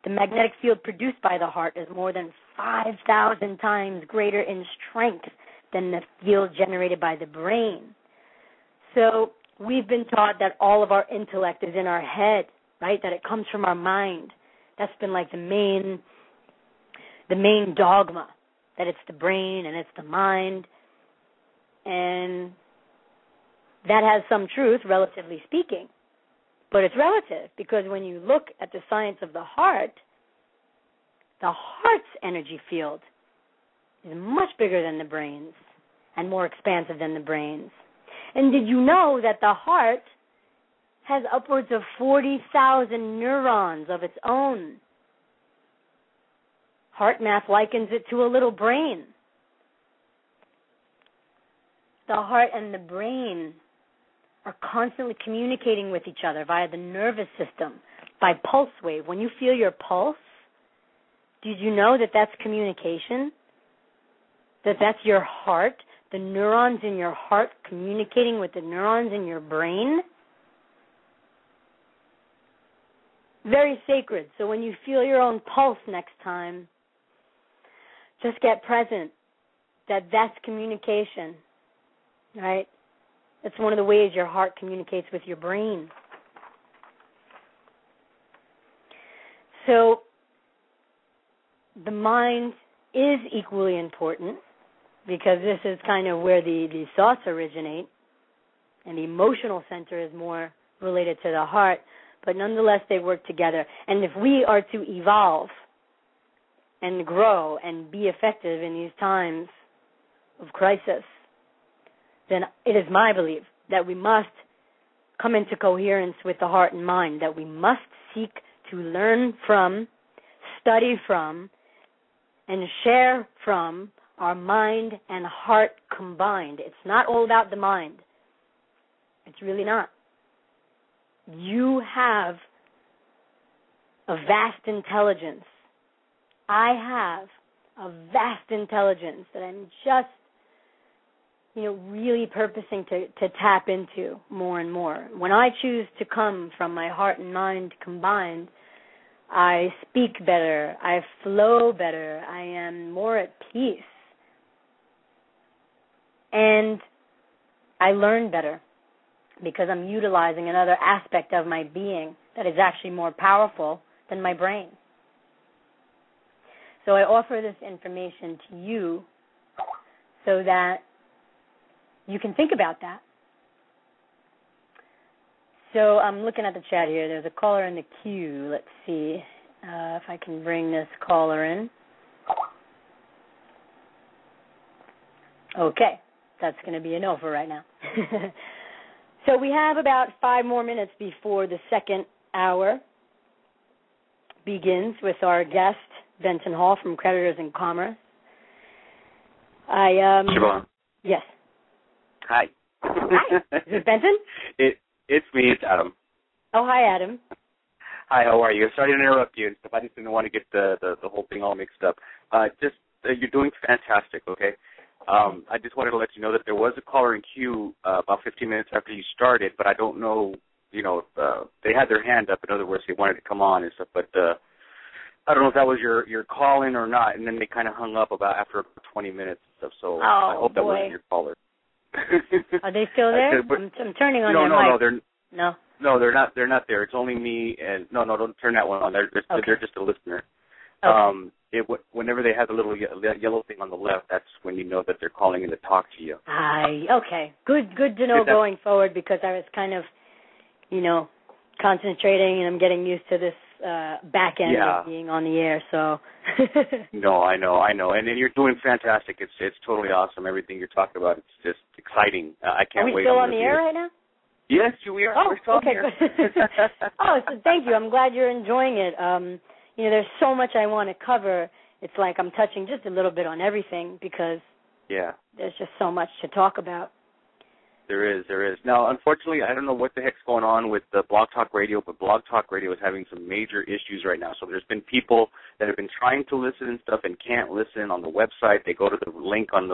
The magnetic field produced by the heart is more than 5,000 times greater in strength than the field generated by the brain. So we've been taught that all of our intellect is in our head, right? That it comes from our mind. That's been like the main dogma, that it's the brain and it's the mind. And that has some truth, relatively speaking. But it's relative, because when you look at the science of the heart's energy field is much bigger than the brain's and more expansive than the brain's. And did you know that the heart has upwards of 40,000 neurons of its own? Heart Math likens it to a little brain. The heart and the brain are constantly communicating with each other via the nervous system, by pulse wave. When you feel your pulse, did you know that that's communication? That's your heart, the neurons in your heart communicating with the neurons in your brain? Very sacred. So when you feel your own pulse next time, just get present that that's communication, right? It's one of the ways your heart communicates with your brain. So the mind is equally important, because this is kind of where the thoughts originate, and the emotional center is more related to the heart, but nonetheless they work together. And if we are to evolve and grow and be effective in these times of crisis, then it is my belief that we must come into coherence with the heart and mind, that we must seek to learn from, study from, and share from our mind and heart combined. It's not all about the mind. It's really not. You have a vast intelligence. I have a vast intelligence that I'm just really purposing to tap into more and more. When I choose to come from my heart and mind combined, I speak better, I flow better, I am more at peace, and I learn better, because I'm utilizing another aspect of my being that is actually more powerful than my brain. So I offer this information to you so that you can think about that. So I'm looking at the chat here. There's a caller in the queue. Let's see if I can bring this caller in. Okay, that's going to be a no for right now. So we have about 5 more minutes before the second hour begins with our guest, Benton Hall from Creditors in Commerce. Siobhan. Yes. Hi. Hi. Is it Benton? It's me. It's Adam. Oh, hi, Adam. Hi. How are you? Sorry to interrupt you and stuff. I just didn't want to get the whole thing all mixed up. You're doing fantastic. Okay. I just wanted to let you know that there was a caller in queue about 15 minutes after you started, but I don't know. They had their hand up. In other words, they wanted to come on and stuff, but I don't know if that was your call in or not. And then they kind of hung up after 20 minutes and stuff. So I hope that wasn't your caller. Are they still there? I'm turning on their mic. No, they're not. They're not there. It's only me and no, don't turn that one on. They're just a listener. Okay. Whenever they have the little yellow thing on the left, that's when you know that they're calling in to talk to you. Okay. Good to know going forward, because I was kind of, concentrating, and I'm getting used to this back end of being on the air. So. No, I know, and then you're doing fantastic. It's totally awesome. Everything you're talking about, it's just exciting. I can't wait. Are we still on the air right now? Yes, we are. Oh, we're still okay. here. So thank you. I'm glad you're enjoying it. There's so much I want to cover. It's like I'm touching just a little bit on everything, because there's just so much to talk about. There is. Now, unfortunately, I don't know what the heck's going on with the Blog Talk Radio, but Blog Talk Radio is having some major issues right now. So there's been people that have been trying to listen and stuff and can't listen on the website. They go to the link on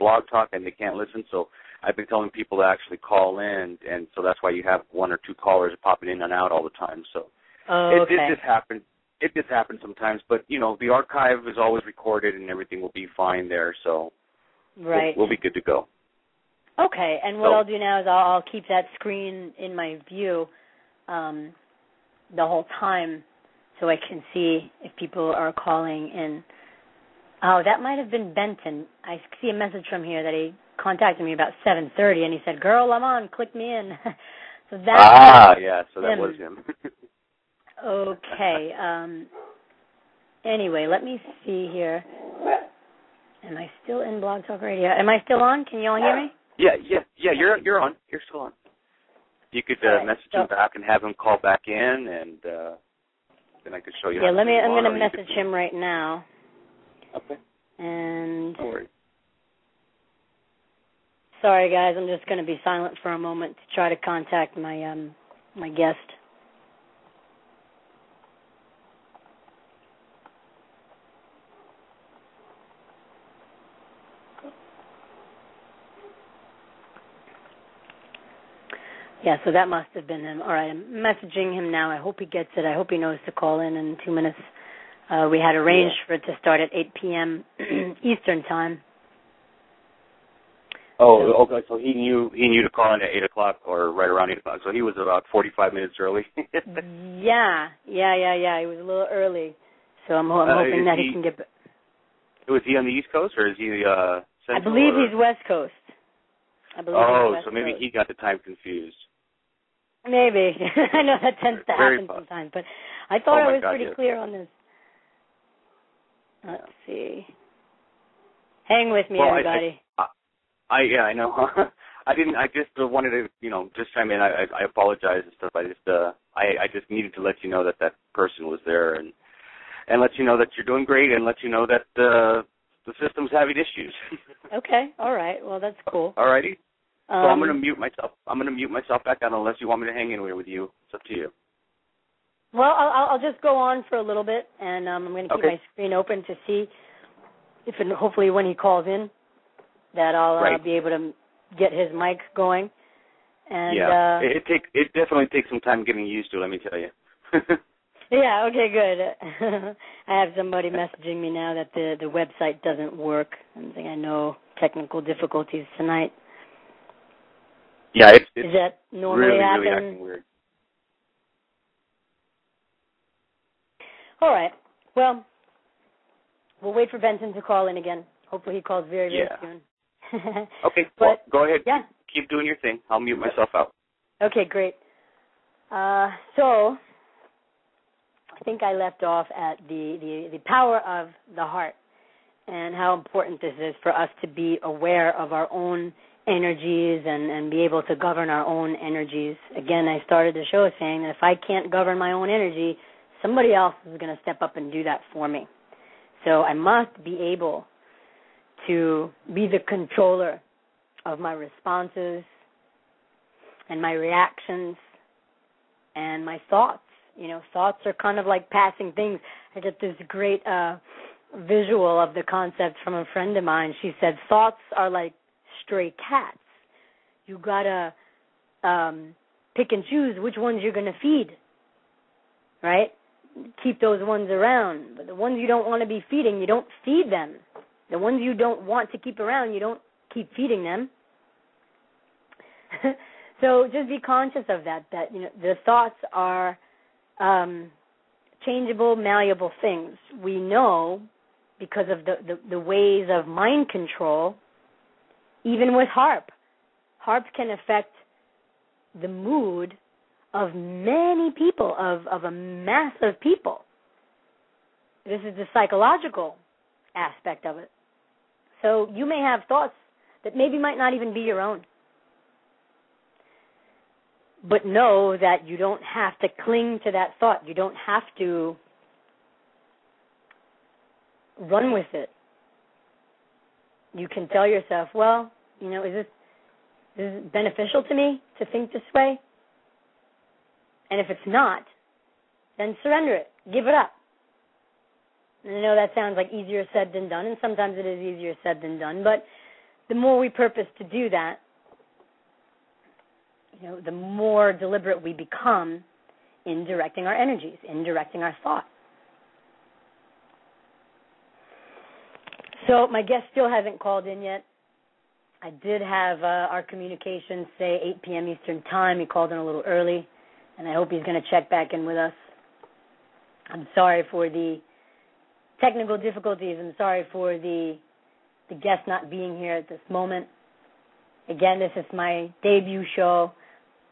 Blog Talk and they can't listen. So I've been telling people to actually call in, and so that's why you have 1 or 2 callers popping in and out all the time. So it just happens. It just happens sometimes, but, the archive is always recorded and everything will be fine there, so we'll be good to go. Okay, and what I'll do now is I'll keep that screen in my view the whole time so I can see if people are calling in. Oh, that might have been Benton. I see a message from here that he contacted me about 7:30, and he said, "Girl, I'm on, click me in." So that so that was him. Okay. Anyway, let me see here. Am I still in Blog Talk Radio? Am I still on? Can you all hear me? Yeah. You're on. You're still on. You could message him back and have him call back in, and then I could show you. Yeah, I'm going to message him right now. Okay. And no worries. Sorry, guys. I'm just going to be silent for a moment to try to contact my my guest. Yeah, so that must have been him. All right, I'm messaging him now. I hope he gets it. I hope he knows to call in 2 minutes. We had arranged for it to start at 8 p.m. Eastern time. Oh, okay. So he knew to call in at 8 o'clock or right around 8 o'clock. So he was about 45 minutes early. Yeah. He was a little early. So I'm hoping that he can get. Was he on the East Coast or is he Central? I believe he's West Coast. So maybe he got the time confused. Maybe. I know that tends to happen sometimes, but I thought I was pretty clear on this. Let's see. Hang with me, everybody. I know. I just wanted to, just chime in. I apologize and stuff. I just needed to let you know that person was there and let you know that you're doing great and let you know that the system's having issues. Okay. All right. Well, that's cool. All righty. So I'm going to mute myself. I'm going to mute myself back down unless you want me to hang in here with you. It's up to you. Well, I'll just go on for a little bit, and I'm going to keep my screen open to see if, hopefully, when he calls in, that I'll be able to get his mic going. And it definitely takes some time getting used to. Let me tell you. Yeah. Okay. Good. I have somebody messaging me now that the website doesn't work. I'm saying I know technical difficulties tonight. Yeah, it's Is that normally really acting weird. All right. Well, we'll wait for Benton to call in again. Hopefully he calls very, very soon. Okay, well, go ahead. Yeah. Keep doing your thing. I'll mute myself out. Okay, great. So I think I left off at the power of the heart and how important this is for us to be aware of our own energies and be able to govern our own energies. Again, I started the show saying that if I can't govern my own energy, somebody else is going to step up and do that for me. So I must be able to be the controller of my responses and my reactions and my thoughts. You know, thoughts are kind of like passing things. I get this great visual of the concept from a friend of mine. She said, thoughts are like stray cats. You got to pick and choose which ones you're going to feed, right? Keep those ones around. But the ones you don't want to be feeding, you don't feed them. The ones you don't want to keep around, you don't keep feeding them. So just be conscious of that you know, the thoughts are changeable, malleable things. We know because of the ways of mind control, even with HARP. HARP can affect the mood of many people, of a mass of people. This is the psychological aspect of it. So you may have thoughts that maybe might not even be your own. But know that you don't have to cling to that thought. You don't have to run with it. You can tell yourself, well, you know, is this beneficial to me to think this way? And if it's not, then surrender it. Give it up. And I know that sounds like easier said than done, and sometimes it is easier said than done, but the more we purpose to do that, you know, the more deliberate we become in directing our energies, in directing our thought. So my guest still hasn't called in yet. I did have our communications say 8 p.m. Eastern Time. He called in a little early, and I hope he's going to check back in with us. I'm sorry for the technical difficulties. I'm sorry for the guest not being here at this moment. Again, this is my debut show,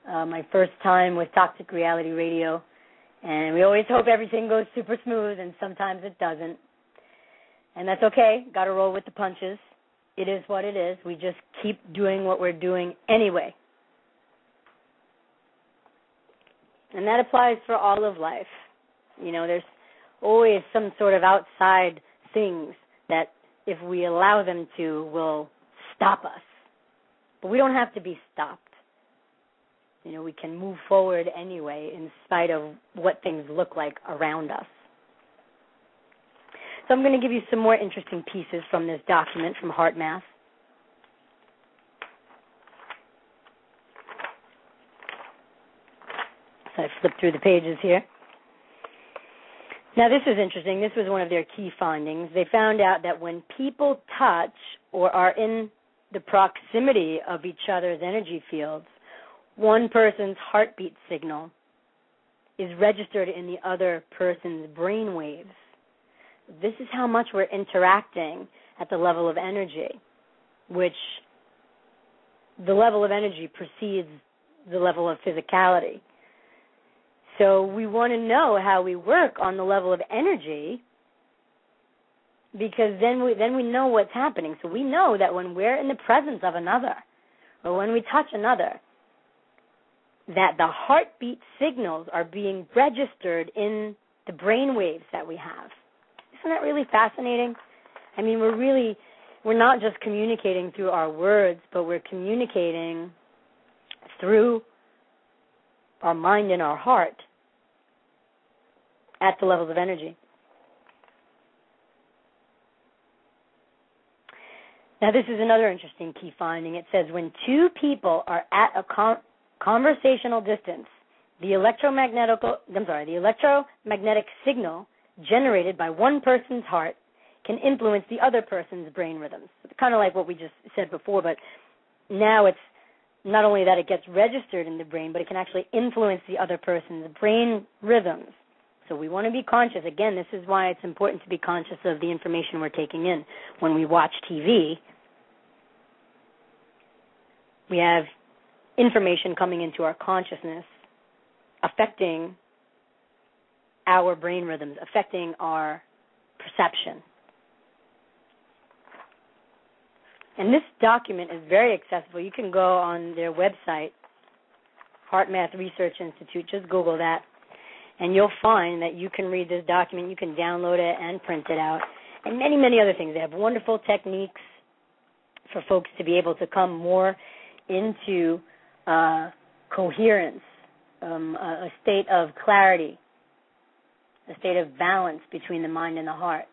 my first time with Toxic Reality Radio, and we always hope everything goes super smooth, and sometimes it doesn't. And that's okay. Got to roll with the punches. It is what it is. We just keep doing what we're doing anyway. And that applies for all of life. You know, there's always some sort of outside things that, if we allow them to, will stop us. But we don't have to be stopped. You know, we can move forward anyway in spite of what things look like around us. So I'm going to give you some more interesting pieces from this document from HeartMath. So I flipped through the pages here. Now, this is interesting. This was one of their key findings. They found out that when people touch or are in the proximity of each other's energy fields, one person's heartbeat signal is registered in the other person's brain waves. This is how much we're interacting at the level of energy, which the level of energy precedes the level of physicality. So we want to know how we work on the level of energy, because then we know what's happening. So we know that when we're in the presence of another, or when we touch another, that the heartbeat signals are being registered in the brain waves that we have. Isn't that really fascinating? I mean, we're not just communicating through our words, but we're communicating through our mind and our heart at the levels of energy. Now, this is another interesting key finding. It says when two people are at a conversational distance, the electromagnetic signal generated by one person's heart can influence the other person's brain rhythms. It's kind of like what we just said before, but now it's not only that it gets registered in the brain, but it can actually influence the other person's brain rhythms. So we want to be conscious. Again, this is why it's important to be conscious of the information we're taking in. When we watch TV, we have information coming into our consciousness, affecting our brain rhythms, affecting our perception. And this document is very accessible. You can go on their website, Heart Math Research Institute, just Google that, and you'll find that you can read this document, you can download it and print it out, and many, many other things. They have wonderful techniques for folks to be able to come more into coherence, a state of clarity, a state of balance between the mind and the heart.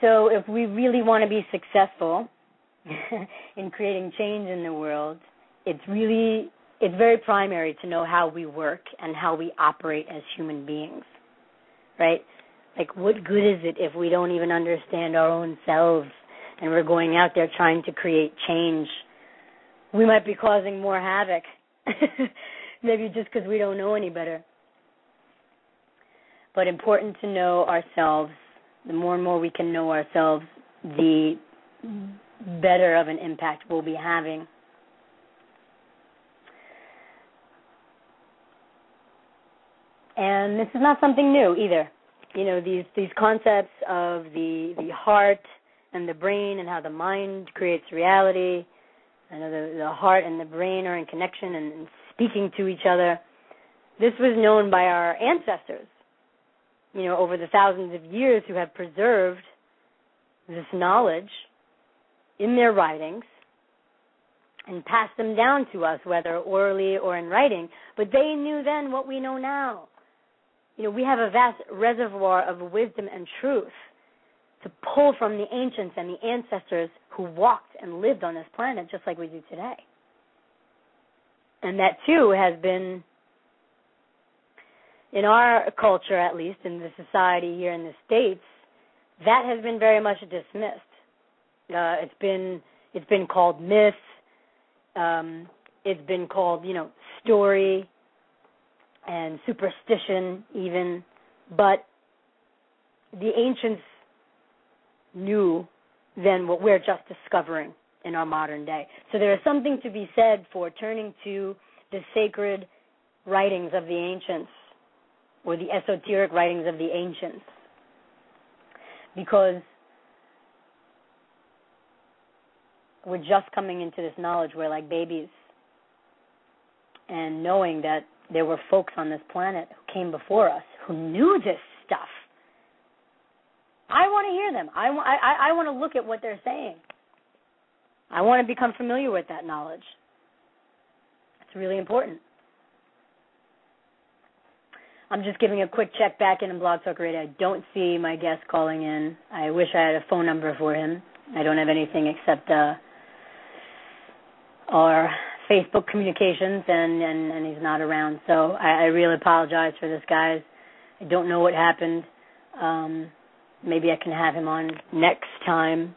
So if we really want to be successful in creating change in the world, it's very primary to know how we work and how we operate as human beings, right? Like, what good is it if we don't even understand our own selves and we're going out there trying to create change? We might be causing more havoc, maybe just because we don't know any better. But important to know ourselves. The more and more we can know ourselves, the better of an impact we'll be having. And this is not something new either. You know, these concepts of the heart and the brain and how the mind creates reality. I know the heart and the brain are in connection and speaking to each other. This was known by our ancestors, you know, over the thousands of years, who have preserved this knowledge in their writings and passed them down to us, whether orally or in writing. But they knew then what we know now. You know, we have a vast reservoir of wisdom and truth to pull from the ancients and the ancestors who walked and lived on this planet just like we do today. And that, too, has been, in our culture, at least, in the society here in the States, that has been very much dismissed. It's been called myth. It's been called, you know, story and superstition even. But the ancients knew then what we're just discovering in our modern day. So there is something to be said for turning to the sacred writings of the ancients, or the esoteric writings of the ancients, because we're just coming into this knowledge. We're like babies, and knowing that there were folks on this planet who came before us who knew this stuff. I want to hear them. I want to look at what they're saying. I want to become familiar with that knowledge. It's really important. I'm just giving a quick check back in Blog Talk Radio. I don't see my guest calling in. I wish I had a phone number for him. I don't have anything except our Facebook communications, and he's not around. So I really apologize for this, guys. I don't know what happened. Maybe I can have him on next time.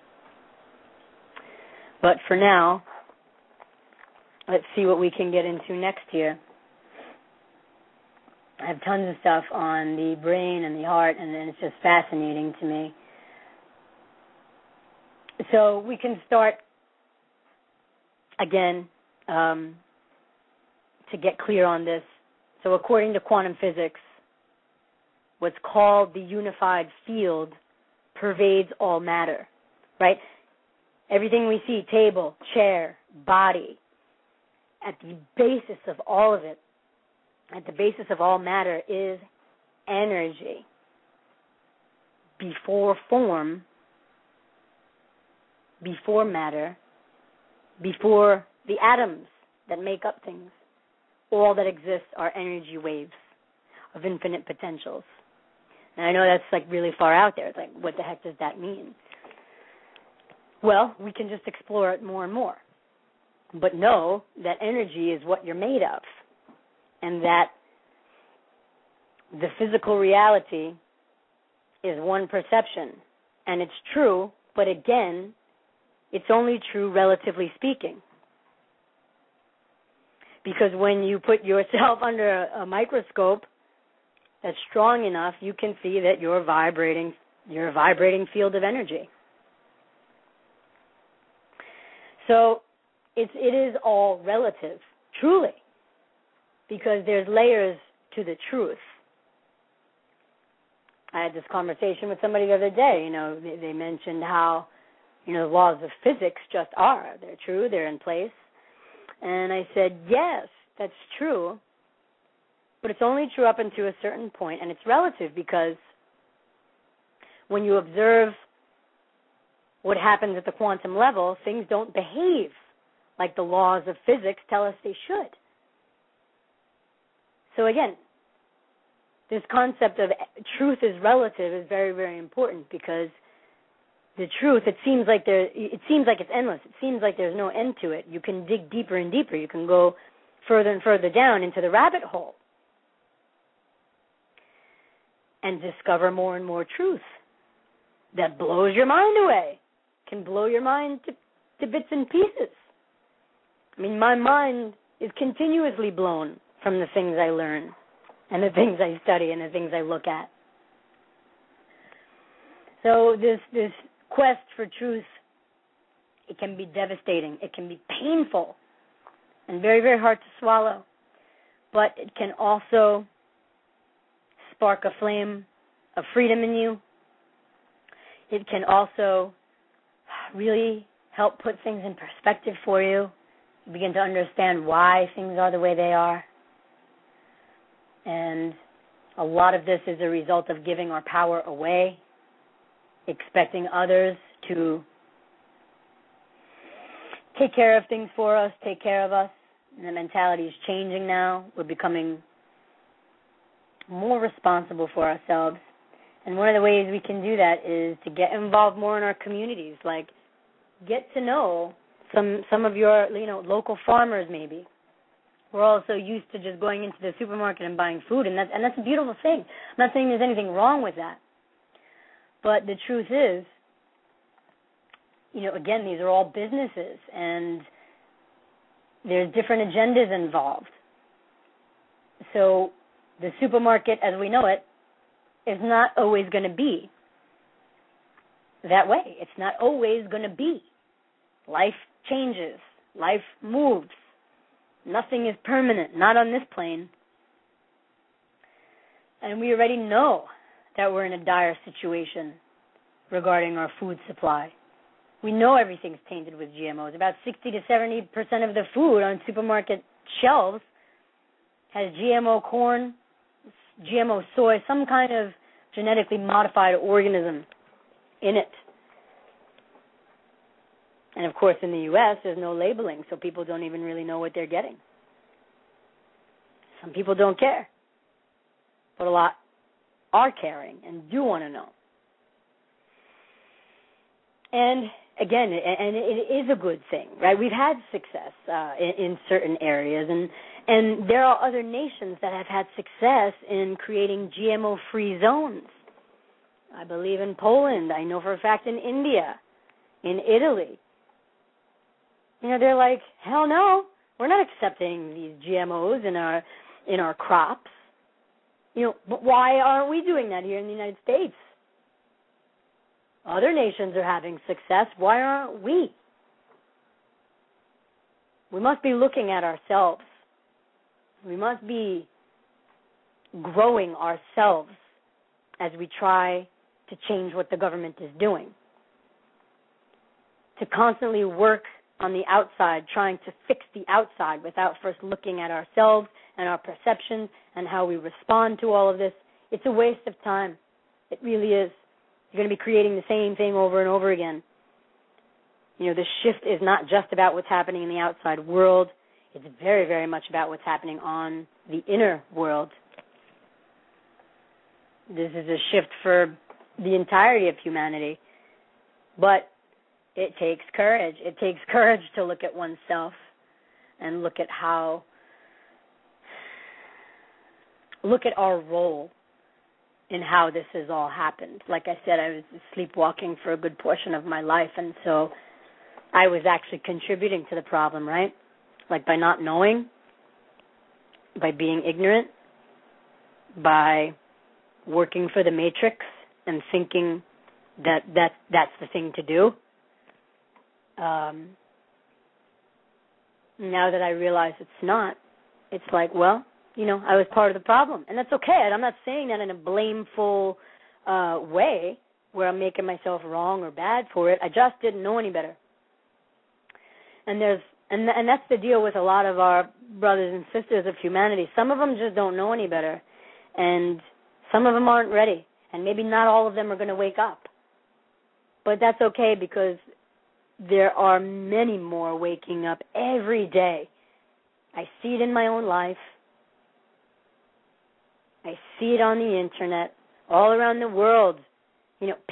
But for now, let's see what we can get into next here. I have tons of stuff on the brain and the heart, and it's just fascinating to me. So we can start, again, to get clear on this. So according to quantum physics, what's called the unified field pervades all matter, right? Everything we see, table, chair, body, at the basis of all of it, at the basis of all matter is energy. Before form, before matter, before the atoms that make up things, all that exists are energy waves of infinite potentials. And I know that's like really far out there. It's like, what the heck does that mean? Well, we can just explore it more and more. But know that energy is what you're made of, and that the physical reality is one perception. And it's true, but again, it's only true relatively speaking. Because when you put yourself under a microscope that's strong enough, you can see that you're a vibrating field of energy. So it is all relative, truly, because there's layers to the truth. I had this conversation with somebody the other day. They mentioned how, the laws of physics just are. They're true. They're in place. And I said, yes, that's true, but it's only true up until a certain point, and it's relative because when you observe what happens at the quantum level, things don't behave like the laws of physics tell us they should. So again, this concept of truth is relative is very, very important because the truth, it seems like it's endless. It seems like there's no end to it. You can dig deeper and deeper. You can go further and further down into the rabbit hole and discover more and more truth that blows your mind away, can blow your mind to bits and pieces. I mean, my mind is continuously blown from the things I learn and the things I study and the things I look at. So this quest for truth, it can be devastating. It can be painful and very, very hard to swallow. But it can also spark a flame of freedom in you. It can also really help put things in perspective for you. You begin to understand why things are the way they are. And a lot of this is a result of giving our power away, expecting others to take care of things for us, take care of us. And the mentality is changing now. We're becoming more responsible for ourselves. And one of the ways we can do that is to get involved more in our communities, like get to know some of your local farmers maybe. We're all so used to just going into the supermarket and buying food, and that's a beautiful thing. I'm not saying there's anything wrong with that. But the truth is, again, these are all businesses, and there's different agendas involved. So the supermarket as we know it is not always going to be that way. It's not always going to be. Life changes. Life moves. Nothing is permanent, not on this plane. And we already know that we're in a dire situation regarding our food supply. We know everything's tainted with GMOs. About 60 to 70% of the food on supermarket shelves has GMO corn, GMO soy, some kind of genetically modified organism in it. And, of course, in the U.S., there's no labeling, so people don't even really know what they're getting. Some people don't care, but a lot are caring and do want to know. And, again, it is a good thing, right? We've had success in certain areas, and there are other nations that have had success in creating GMO-free zones. I believe in Poland. I know for a fact in India, in Italy. They're like, hell no, we're not accepting these GMOs in our crops. But why aren't we doing that here in the United States? Other nations are having success. Why aren't we? We must be looking at ourselves. We must be growing ourselves as we try to change what the government is doing. To constantly work on the outside, trying to fix the outside without first looking at ourselves and our perceptions and how we respond to all of this, it's a waste of time. It really is. You're going to be creating the same thing over and over again. The shift is not just about what's happening in the outside world. It's very, very much about what's happening on the inner world. This is a shift for the entirety of humanity. But it takes courage. It takes courage to look at oneself and look at our role in how this has all happened. Like I said, I was sleepwalking for a good portion of my life, and so I was actually contributing to the problem, right? Like by not knowing, by being ignorant, by working for the matrix and thinking that's the thing to do. Now that I realize it's not, it's like, well, I was part of the problem. And that's okay. And I'm not saying that in a blameful way where I'm making myself wrong or bad for it. I just didn't know any better. And that's the deal with a lot of our brothers and sisters of humanity. Some of them just don't know any better. And some of them aren't ready. And maybe not all of them are going to wake up. But that's okay, because there are many more waking up every day. I see it in my own life. I see it on the internet, all around the world.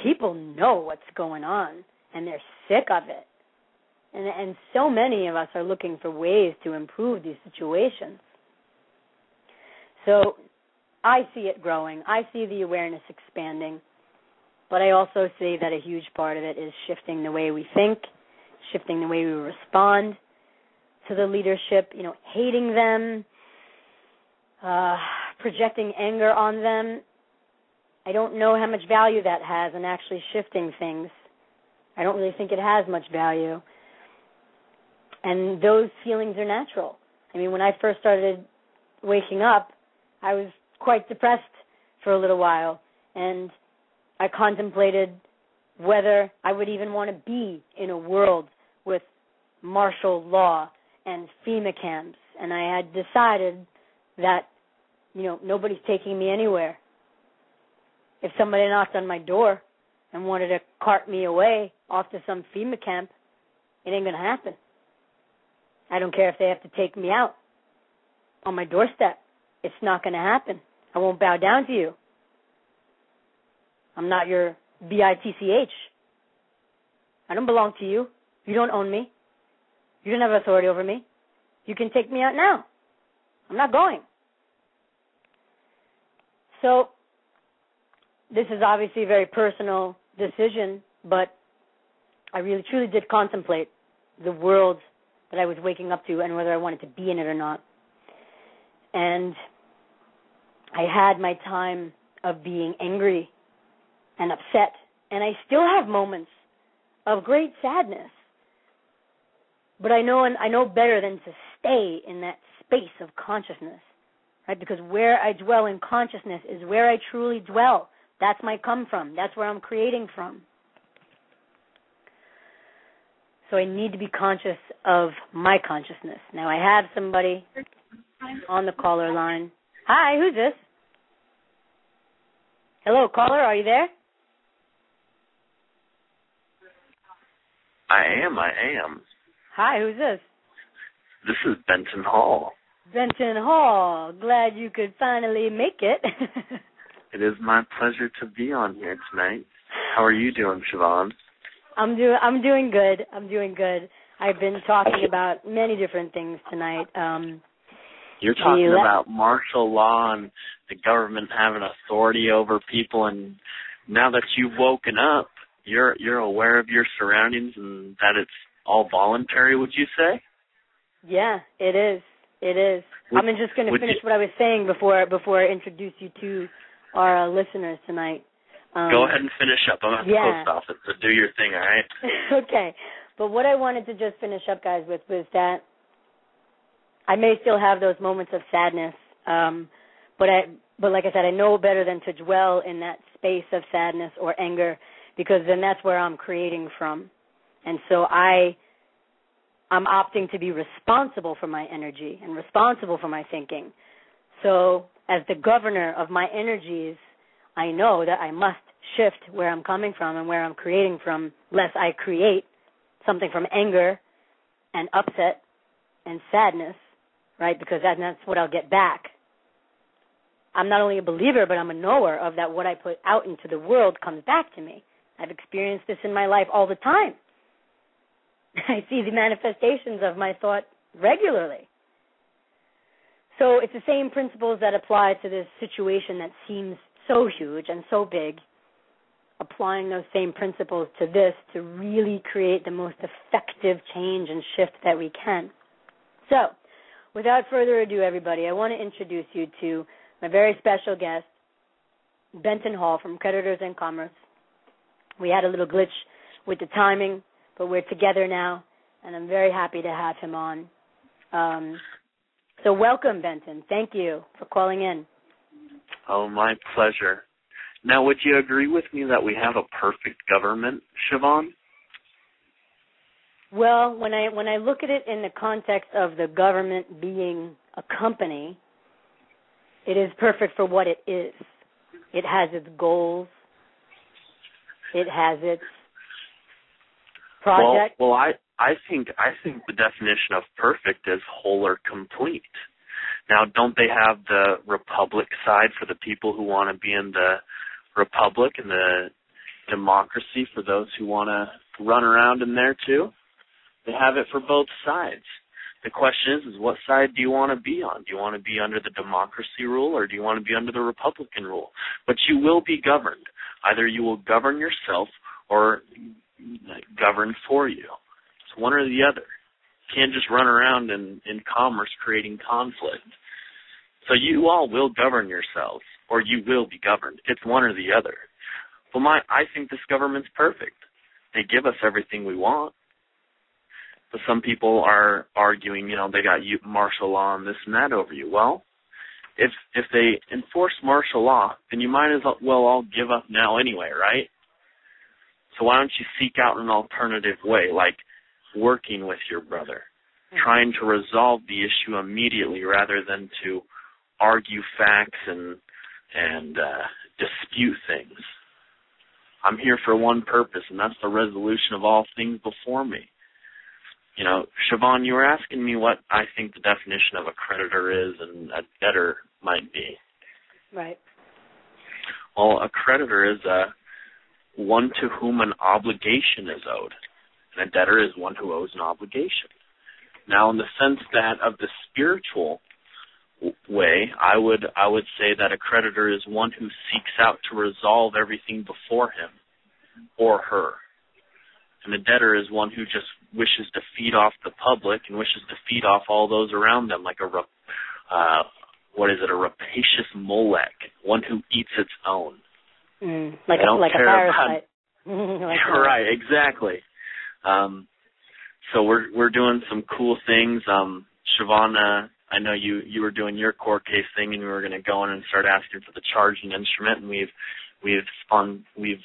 People know what's going on, and they're sick of it. And so many of us are looking for ways to improve these situations. So I see it growing. I see the awareness expanding. But I also see that a huge part of it is shifting the way we think, shifting the way we respond to the leadership, hating them, projecting anger on them. I don't know how much value that has in actually shifting things. I don't really think it has much value. And those feelings are natural. I mean, when I first started waking up, I was quite depressed for a little while, and I contemplated whether I would even want to be in a world with martial law and FEMA camps. And I had decided that, nobody's taking me anywhere. If somebody knocked on my door and wanted to cart me away off to some FEMA camp, it ain't going to happen. I don't care if they have to take me out on my doorstep. It's not going to happen. I won't bow down to you. I'm not your bitch. I don't belong to you. You don't own me. You don't have authority over me. You can take me out now. I'm not going. So this is obviously a very personal decision, but I really truly did contemplate the world that I was waking up to and whether I wanted to be in it or not. And I had my time of being angry and upset, and I still have moments of great sadness. But I know better than to stay in that space of consciousness, right? Because where I dwell in consciousness is where I truly dwell. That's my come from. That's where I'm creating from. So I need to be conscious of my consciousness. Now I have somebody on the caller line. Hi, who's this? Hello, caller, are you there? I am. Hi, who's this? This is Benton Hall. Benton Hall. Glad you could finally make it. It is my pleasure to be on here tonight. How are you doing, Siobhan? I'm doing good. I've been talking about many different things tonight. You're talking about martial law and the government having authority over people, and now that you've woken up, you're aware of your surroundings and that it's all voluntary, would you say? Yeah, it is. I'm just going to finish what I was saying before I introduce you to our listeners tonight. Go ahead and finish up. I'm at the post office, so do your thing, all right? Okay. But what I wanted to just finish up, guys, with was that I may still have those moments of sadness, but like I said, I know better than to dwell in that space of sadness or anger, because then that's where I'm creating from. And so I'm opting to be responsible for my energy and responsible for my thinking. So as the governor of my energies, I know that I must shift where I'm coming from and where I'm creating from, lest I create something from anger and upset and sadness, right? Because that's what I'll get back. I'm not only a believer, but I'm a knower of that what I put out into the world comes back to me. I've experienced this in my life all the time. I see the manifestations of my thought regularly. So it's the same principles that apply to this situation that seems so huge and so big, applying those same principles to this to really create the most effective change and shift that we can. So without further ado, everybody, I want to introduce you to my very special guest, Benton Hall from Creditors and Commerce. We had a little glitch with the timing, but we're together now, and I'm very happy to have him on. So welcome, Benton. Thank you for calling in. Oh, my pleasure. Now, would you agree with me that we have a perfect government, Siobhan? Well, when I look at it in the context of the government being a company, it is perfect for what it is. It has its goals. It has its project. Well, I think the definition of perfect is whole or complete. Now, don't they have the republic side for the people who want to be in the republic and the democracy for those who want to run around in there too? They have it for both sides. The question is what side do you want to be on? Do you want to be under the democracy rule or do you want to be under the Republican rule? But you will be governed. Either you will govern yourself or govern for you. It's one or the other. You can't just run around in commerce creating conflict. So you all will govern yourselves or you will be governed. It's one or the other. Well, I think this government's perfect. They give us everything we want. But some people are arguing, they got martial law and this and that over you. Well, if they enforce martial law, then you might as well all give up now anyway, right? So why don't you seek out an alternative way, like working with your brother, trying to resolve the issue immediately rather than to argue facts and dispute things. I'm here for one purpose, and that's the resolution of all things before me. Siobhan, you were asking me what I think the definition of a creditor is and a debtor might be. Right. Well, a creditor is one to whom an obligation is owed, and a debtor is one who owes an obligation. Now, in the sense that of the spiritual way, I would say that a creditor is one who seeks out to resolve everything before him or her. And the debtor is one who just wishes to feed off the public and wishes to feed off all those around them, like a rapacious molech, one who eats its own. Like a parasite. Right, exactly. So we're doing some cool things. Siobhan, I know you were doing your court case thing, and we were going to go in and start asking for the charging instrument, and we've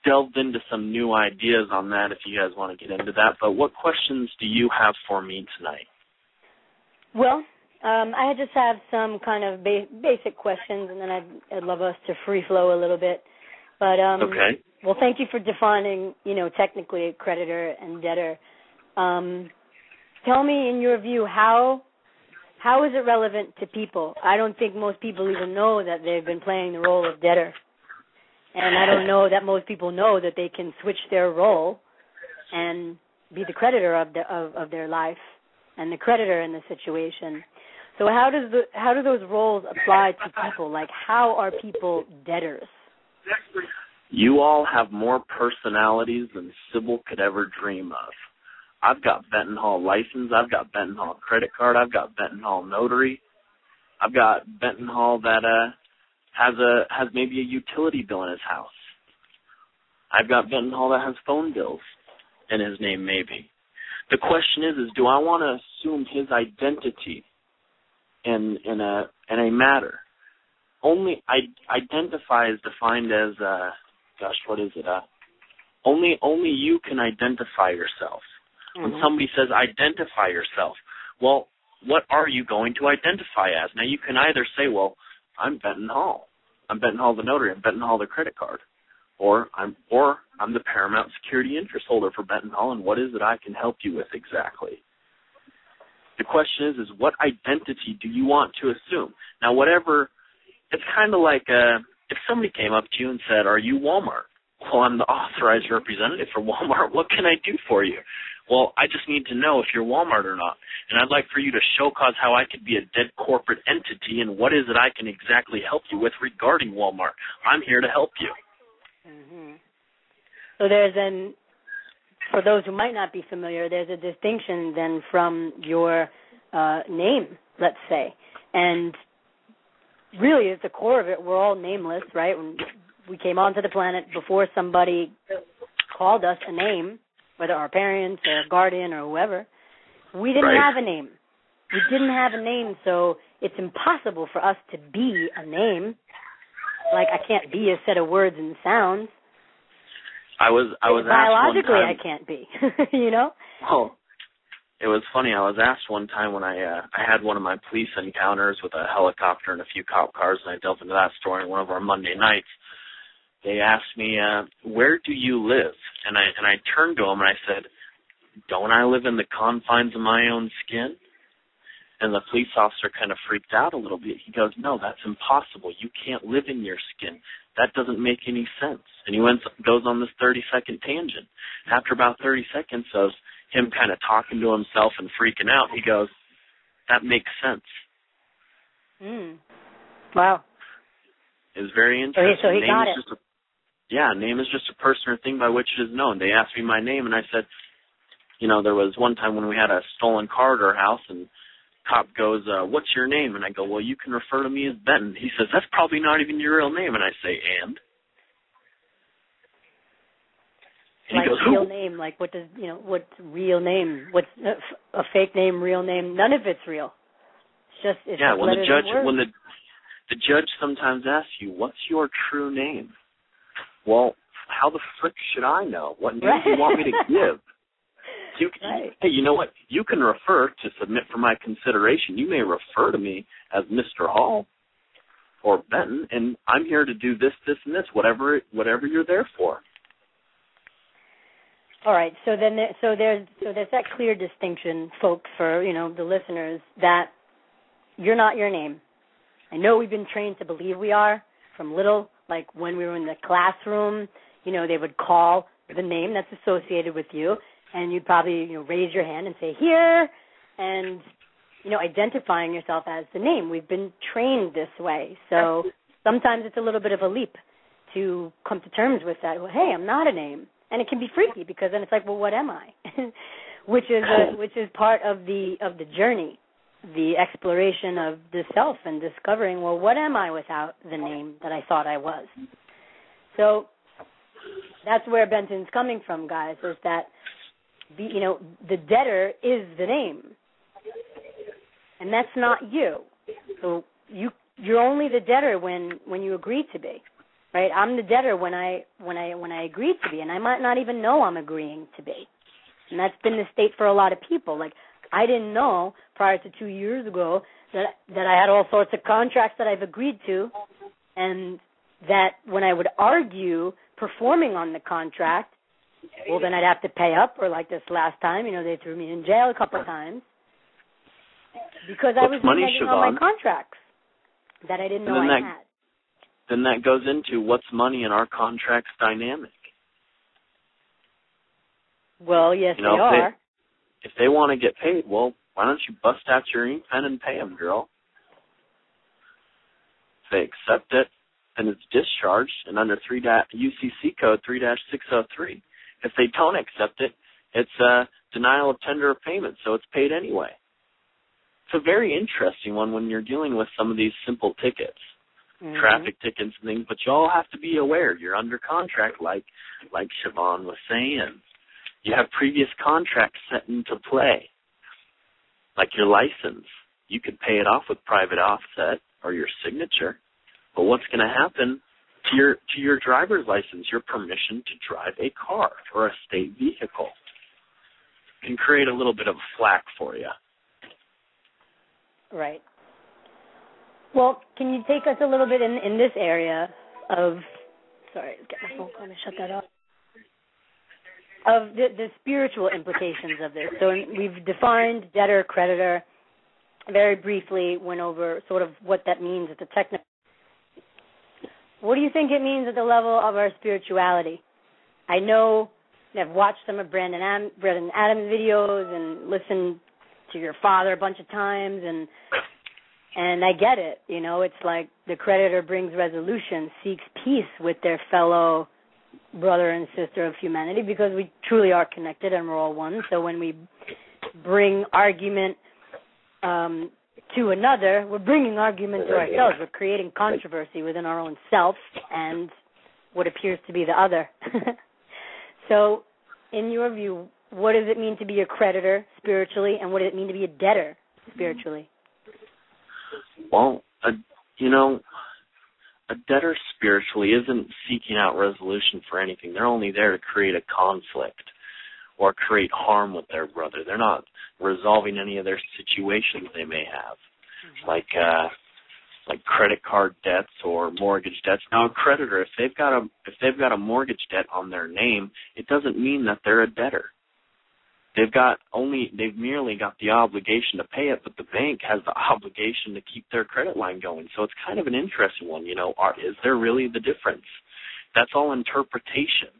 delved into some new ideas on that if you guys want to get into that. But what questions do you have for me tonight? Well, I just have some kind of basic questions, and then I'd love us to free flow a little bit. But okay. Well, thank you for defining, technically creditor and debtor. Tell me, in your view, how is it relevant to people? I don't think most people even know that they've been playing the role of debtor. And I don't know that most people know that they can switch their role and be the creditor of their life and the creditor in the situation. So how do those roles apply to people? Like, how are people debtors? You all have more personalities than Sybil could ever dream of. I've got Benton Hall license. I've got Benton Hall credit card. I've got Benton Hall notary. I've got Benton Hall that has maybe a utility bill in his house. I've got Benton Hall that has phone bills in his name maybe. The question is do I want to assume his identity in a matter? Only identify is defined as what is it? Only you can identify yourself. Mm-hmm. When somebody says identify yourself, well, what are you going to identify as? Now you can either say, well, I'm Benton Hall. I'm Benton Hall the notary. I'm Benton Hall the credit card. Or I'm the paramount security interest holder for Benton Hall, and what is it I can help you with exactly? The question is what identity do you want to assume? Now, it's kind of like if somebody came up to you and said, are you Walmart? Well, I'm the authorized representative for Walmart. What can I do for you? Well, I just need to know if you're Walmart or not. And I'd like for you to show cause how I could be a dead corporate entity and what is it I can exactly help you with regarding Walmart. I'm here to help you. Mm-hmm. So for those who might not be familiar, there's a distinction then from your name, let's say. And really, at the core of it, we're all nameless, right? When we came onto the planet before somebody called us a name, whether our parents or a guardian or whoever, we didn't have a name. We didn't have a name, so it's impossible for us to be a name. Like, I can't be a set of words and sounds. I was biologically asked one time, I can't be, you know? Oh, it was funny. I was asked one time when I had one of my police encounters with a helicopter and a few cop cars, and I delved into that story on one of our Monday nights. They asked me, where do you live? And I turned to them and I said, don't I live in the confines of my own skin? And the police officer kind of freaked out a little bit. He goes, no, that's impossible. You can't live in your skin. That doesn't make any sense. And he goes on this 30-second tangent. After about 30 seconds of him kind of talking to himself and freaking out, he goes, that makes sense. Wow. It was very interesting. So he got it. Name is just a person or thing by which it is known. They asked me my name, and I said, there was one time when we had a stolen car at our house, and cop goes, what's your name? And I go, well, you can refer to me as Benton. He says, that's probably not even your real name. And I say, and? And like he goes, real name, like what's real name? What's a fake name, real name? None of it's real. It's just when the judge sometimes asks you, what's your true name? Well, how the frick should I know? What name do you want me to give? Hey, you know what? You can refer to submit for my consideration. You may refer to me as Mr. Hall or Benton, and I'm here to do this, this, and this, whatever you're there for. All right. So there's that clear distinction, folks, for the listeners, that you're not your name. I know we've been trained to believe we are from little, like when we were in the classroom. They would call the name that's associated with you. And you'd probably, raise your hand and say, here, and, identifying yourself as the name. We've been trained this way. So sometimes it's a little bit of a leap to come to terms with that. Well, hey, I'm not a name. And it can be freaky because then it's like, well, what am I? which is part of the journey, the exploration of the self and discovering, well, what am I without the name that I thought I was? So that's where Benton's coming from, guys, is that the debtor is the name, and that's not you. So you're only the debtor when you agree to be, right? I'm the debtor when I agree to be, and I might not even know I'm agreeing to be. And that's been the state for a lot of people. Like, I didn't know prior to 2 years ago that I had all sorts of contracts that I've agreed to, and that when I would argue performing on the contract, well, then I'd have to pay up, or like this last time, they threw me in jail a couple of times because I was reneging on my contracts that I didn't know I had. Then that goes into what's money in our contracts dynamic. Well, yes, they are. If they want to get paid, well, why don't you bust out your ink pen and pay them, girl? If they accept it, then it's discharged, and under UCC code 3-603. If they don't accept it, it's a denial of tender of payment, so it's paid anyway. It's a very interesting one when you're dealing with some of these simple tickets, traffic tickets and things, but you all have to be aware. You're under contract, like Siobhan was saying. You have previous contracts set into play, like your license. You could pay it off with private offset or your signature, but what's going to happen to your driver's license, your permission to drive a car or a state vehicle, can create a little bit of flack for you. Right. Well, can you take us a little bit in this area of, sorry, get my phone call to shut that off, of the spiritual implications of this. So we've defined debtor, creditor, very briefly went over sort of what that means at the technical. What do you think it means at the level of our spirituality? I know I've watched some of Brandon Adams' videos and listened to your father a bunch of times, and I get it. It's like the creditor brings resolution, seeks peace with their fellow brother and sister of humanity, because we truly are connected and we're all one. So when we bring argument to another, we're bringing argument to ourselves. We're creating controversy within our own self and what appears to be the other. So, in your view, what does it mean to be a creditor spiritually, and what does it mean to be a debtor spiritually? Well, a debtor spiritually isn't seeking out resolution for anything. They're only there to create a conflict or create harm with their brother. They're not resolving any of their situations they may have, like credit card debts or mortgage debts. Now, a creditor, if they've got a mortgage debt on their name, it doesn't mean that they're a debtor. They've merely got the obligation to pay it, but the bank has the obligation to keep their credit line going. So it's kind of an interesting one. Is there really the difference? That's all interpretation.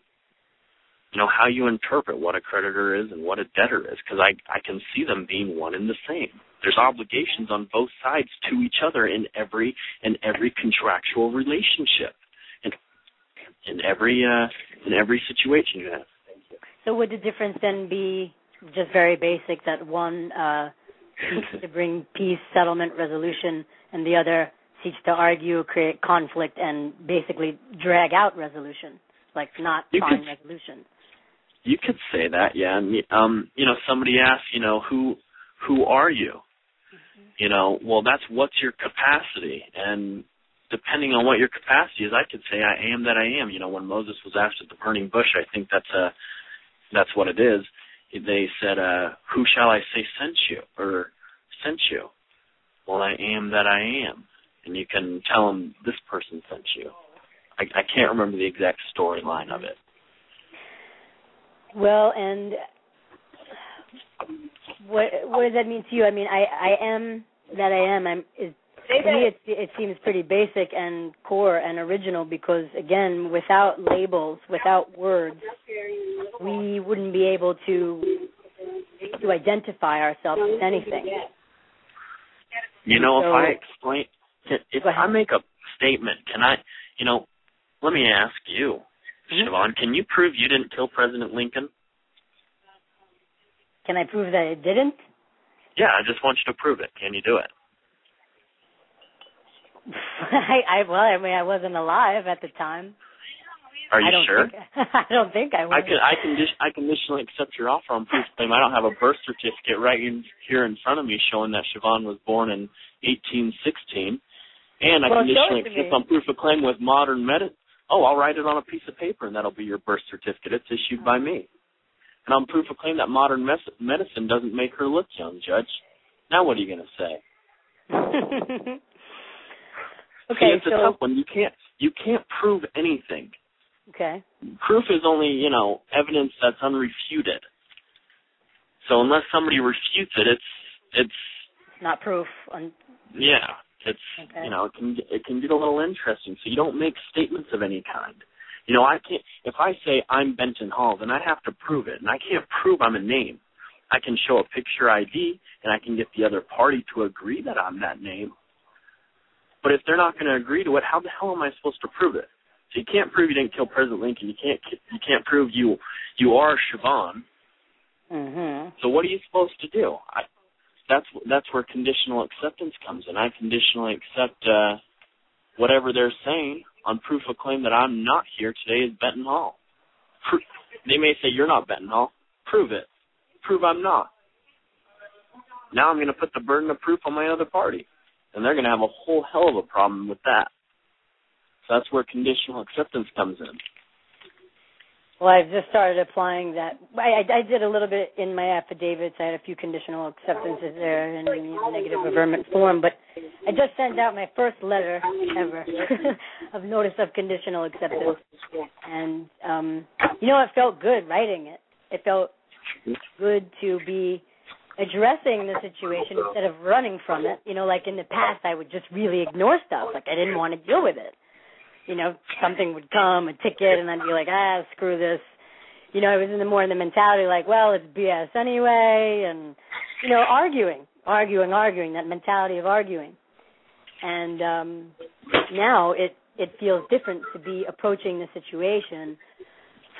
How you interpret what a creditor is and what a debtor is, because I can see them being one and the same. There's obligations on both sides to each other in every contractual relationship, in every situation you have. So would the difference then be just very basic, that one seeks to bring peace, settlement, resolution, and the other seeks to argue, create conflict, and basically drag out resolution, like not find resolution? You could say that, yeah. And, somebody asks, who are you? Well, that's what's your capacity. And depending on what your capacity is, I could say I am that I am. When Moses was asked at the burning bush, I think that's what it is. They said, who shall I say sent you? Well, I am that I am. And you can tell them this person sent you. I can't remember the exact storyline of it. Well, and what does that mean to you? I mean, I am that I am. To me, it seems pretty basic and core and original because, again, without labels, without words, we wouldn't be able to identify ourselves with anything. If I make a statement, can I, let me ask you, Siobhan, can you prove you didn't kill President Lincoln? Can I prove that I didn't? Yeah, I just want you to prove it. Can you do it? I wasn't alive at the time. Are you sure? I don't think I was. I conditionally accept your offer on proof of claim. I don't have a birth certificate right here in front of me showing that Siobhan was born in 1816, and I conditionally accept on proof of claim with modern medicine. Oh, I'll write it on a piece of paper, and that'll be your birth certificate. It's issued by me. And on proof of claim that modern medicine doesn't make her look young, Judge. Now what are you going to say? Okay, it's a tough one. You can't prove anything. Okay. Proof is only, evidence that's unrefuted. So unless somebody refutes it, it's not proof. Yeah. It's, okay. It can get a little interesting. So you don't make statements of any kind. I can't, if I say I'm Benton Hall, then I have to prove it. And I can't prove I'm a name. I can show a picture ID, and I can get the other party to agree that I'm that name. But if they're not going to agree to it, how the hell am I supposed to prove it? So you can't prove you didn't kill President Lincoln. You can't prove you are Siobhan. Mm-hmm. So what are you supposed to do? That's where conditional acceptance comes in. I conditionally accept whatever they're saying on proof of claim that I'm not here today as Benton Hall. They may say you're not Benton Hall. Prove it. Prove I'm not. Now I'm going to put the burden of proof on my other party. And they're going to have a whole hell of a problem with that. So that's where conditional acceptance comes in. Well, I've just started applying that. I did a little bit in my affidavits. I had a few conditional acceptances there in negative averment form, but I just sent out my first letter ever of notice of conditional acceptance. And, it felt good writing it. It felt good to be addressing the situation instead of running from it. Like in the past, I would just really ignore stuff. Like I didn't want to deal with it. Something would come, a ticket, and I'd be like, screw this. I was in the mentality like, well, it's BS anyway, and, arguing, that mentality of arguing. And now it feels different to be approaching the situation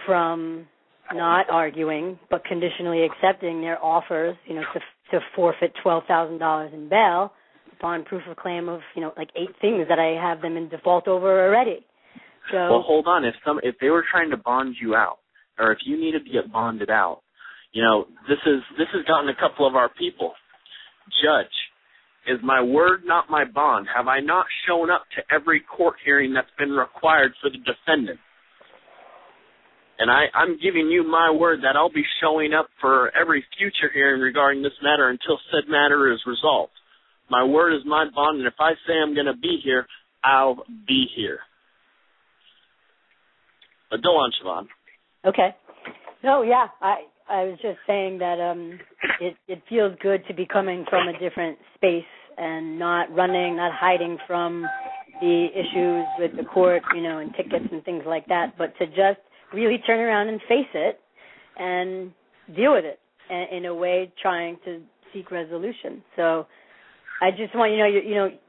from not arguing, but conditionally accepting their offers, to forfeit $12,000 in bail upon proof of claim of, like 8 things that I have them in default over already. So, well, hold on. If they were trying to bond you out, or if you needed to get bonded out, this has gotten a couple of our people. Judge, is my word not my bond? Have I not shown up to every court hearing that's been required for the defendant? And I'm giving you my word that I'll be showing up for every future hearing regarding this matter until said matter is resolved. My word is my bond, and if I say I'm going to be here, I'll be here. But go on, Siobhan. Okay. No, yeah, I was just saying that it feels good to be coming from a different space and not running, not hiding from the issues with the court, and tickets and things like that, but to just really turn around and face it and deal with it in a way trying to seek resolution. So I just want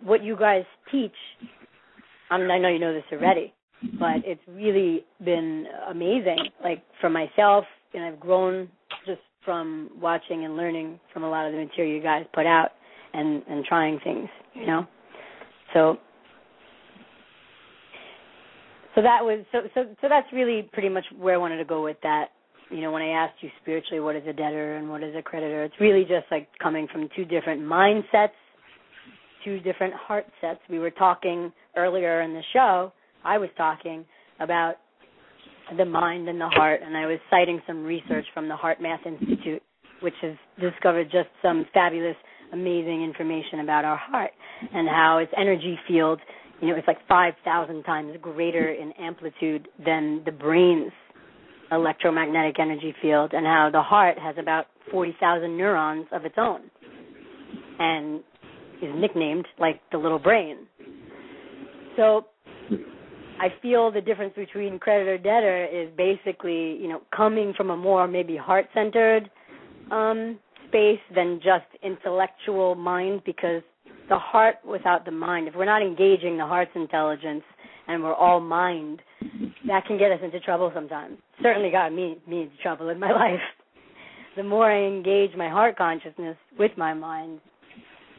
what you guys teach. I know you know this already, but it's really been amazing. Like for myself, and I've grown just from watching and learning from a lot of the material you guys put out and trying things, So that was so that's really pretty much where I wanted to go with that. When I asked you spiritually, what is a debtor and what is a creditor, it's really just like coming from 2 different mindsets, 2 different heart sets. We were talking earlier in the show, I was talking about the mind and the heart, and I was citing some research from the Heart Math Institute, which has discovered just some fabulous, amazing information about our heart and how its energy field, it's like 5,000 times greater in amplitude than the brain's electromagnetic energy field, and how the heart has about 40,000 neurons of its own and is nicknamed like the little brain. So I feel the difference between creditor-debtor is basically, coming from a more maybe heart-centered space than just intellectual mind, because the heart without the mind, if we're not engaging the heart's intelligence and we're all mind, that can get us into trouble sometimes. Certainly got me into trouble in my life. The more I engage my heart consciousness with my mind,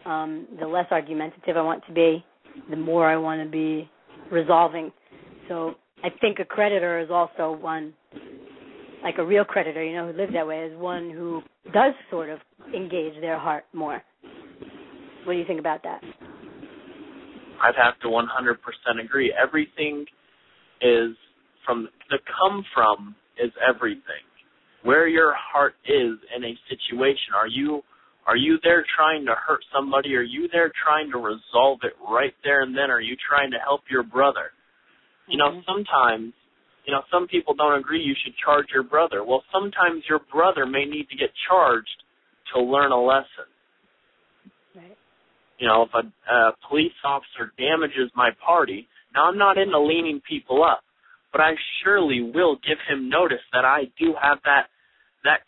the less argumentative I want to be, the more I want to be resolving. So I think a creditor is also one, like a real creditor, who lives that way, is one who does sort of engage their heart more. What do you think about that? I'd have to 100% agree. Everything is the come from is everything. Where your heart is in a situation. Are you there trying to hurt somebody? Are you there trying to resolve it right there and then? Are you trying to help your brother? Sometimes, some people don't agree you should charge your brother. Well, sometimes your brother may need to get charged to learn a lesson. Right. If a police officer damages my party, now I'm not into leaning people up, but I surely will give him notice that I do have that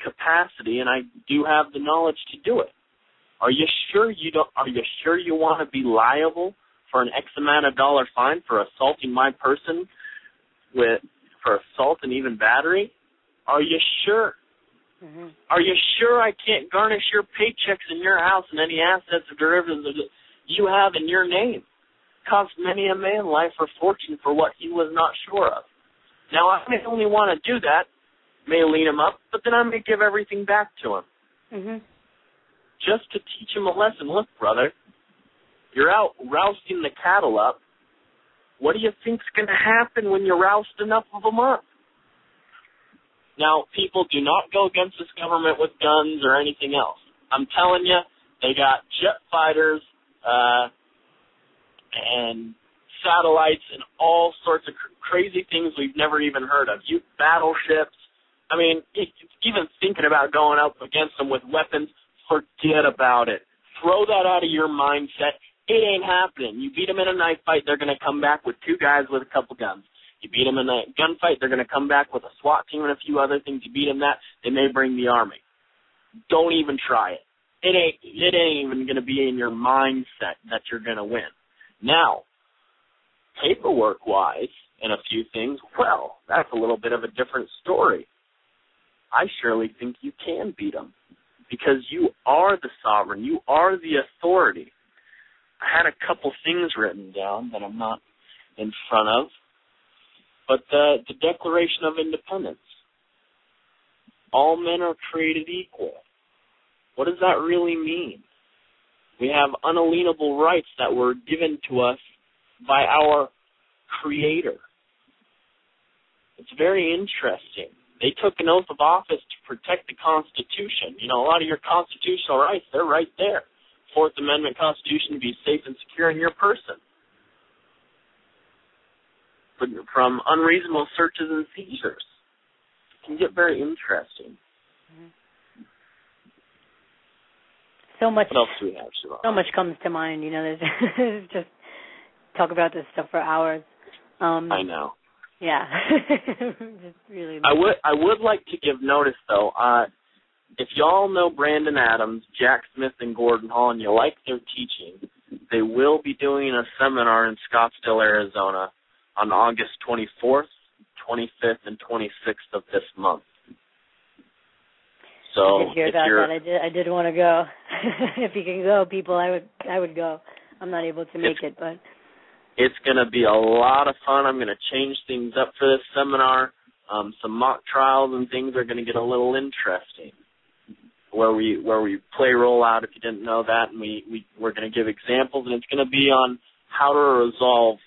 capacity and I do have the knowledge to do it. Are you sure you want to be liable for an X amount of dollar fine for assaulting my person for assault and even battery? Are you sure? Mm-hmm. Are you sure I can't garnish your paychecks in your house and any assets or derivatives that you have in your name? Cost many a man life or fortune for what he was not sure of. Now, I may only want to do that, may lean him up, but then I may give everything back to him. Mm-hmm. Just to teach him a lesson. Look, brother, you're out rousting the cattle up. What do you think's going to happen when you roust enough of them up? Now, people, do not go against this government with guns or anything else. I'm telling you, they got jet fighters and satellites and all sorts of crazy things we've never even heard of. Battleships. I mean, even thinking about going up against them with weapons, forget about it. Throw that out of your mindset. It ain't happening. You beat them in a knife fight, they're going to come back with 2 guys with a couple guns. You beat them in a gunfight, they're going to come back with a SWAT team and a few other things. You beat them that, they may bring the army. Don't even try it. It ain't even going to be in your mindset that you're going to win. Now, paperwork-wise and a few things, well, that's a little bit of a different story. I surely think you can beat them. because you are the sovereign. You are the authority. I had a couple things written down that I'm not in front of, but the Declaration of Independence. All men are created equal. What does that really mean? We have unalienable rights that were given to us by our Creator. It's very interesting. They took an oath of office to protect the Constitution. You know, a lot of your constitutional rights, they're right there. Fourth Amendment Constitution to be safe and secure in your person. But from unreasonable searches and seizures. It can get very interesting. So much. What else do we have, Siobhan? So much comes to mind. You know, there's just talk about this stuff for hours. I know. Yeah. Just really. I would like to give notice though. If y'all know Brandon Adams, Jack Smith, and Gordon Hall, and you like their teaching, they will be doing a seminar in Scottsdale, Arizona, on August 24th, 25th, and 26th of this month. So I did hear about that. I did want to go. If you can go, people, I would go. I'm not able to make it, but it's going to be a lot of fun. I'm going to change things up for this seminar. Some mock trials and things are going to get a little interesting, where we play rollout, if you didn't know that, and we're going to give examples, and it's going to be on how to resolve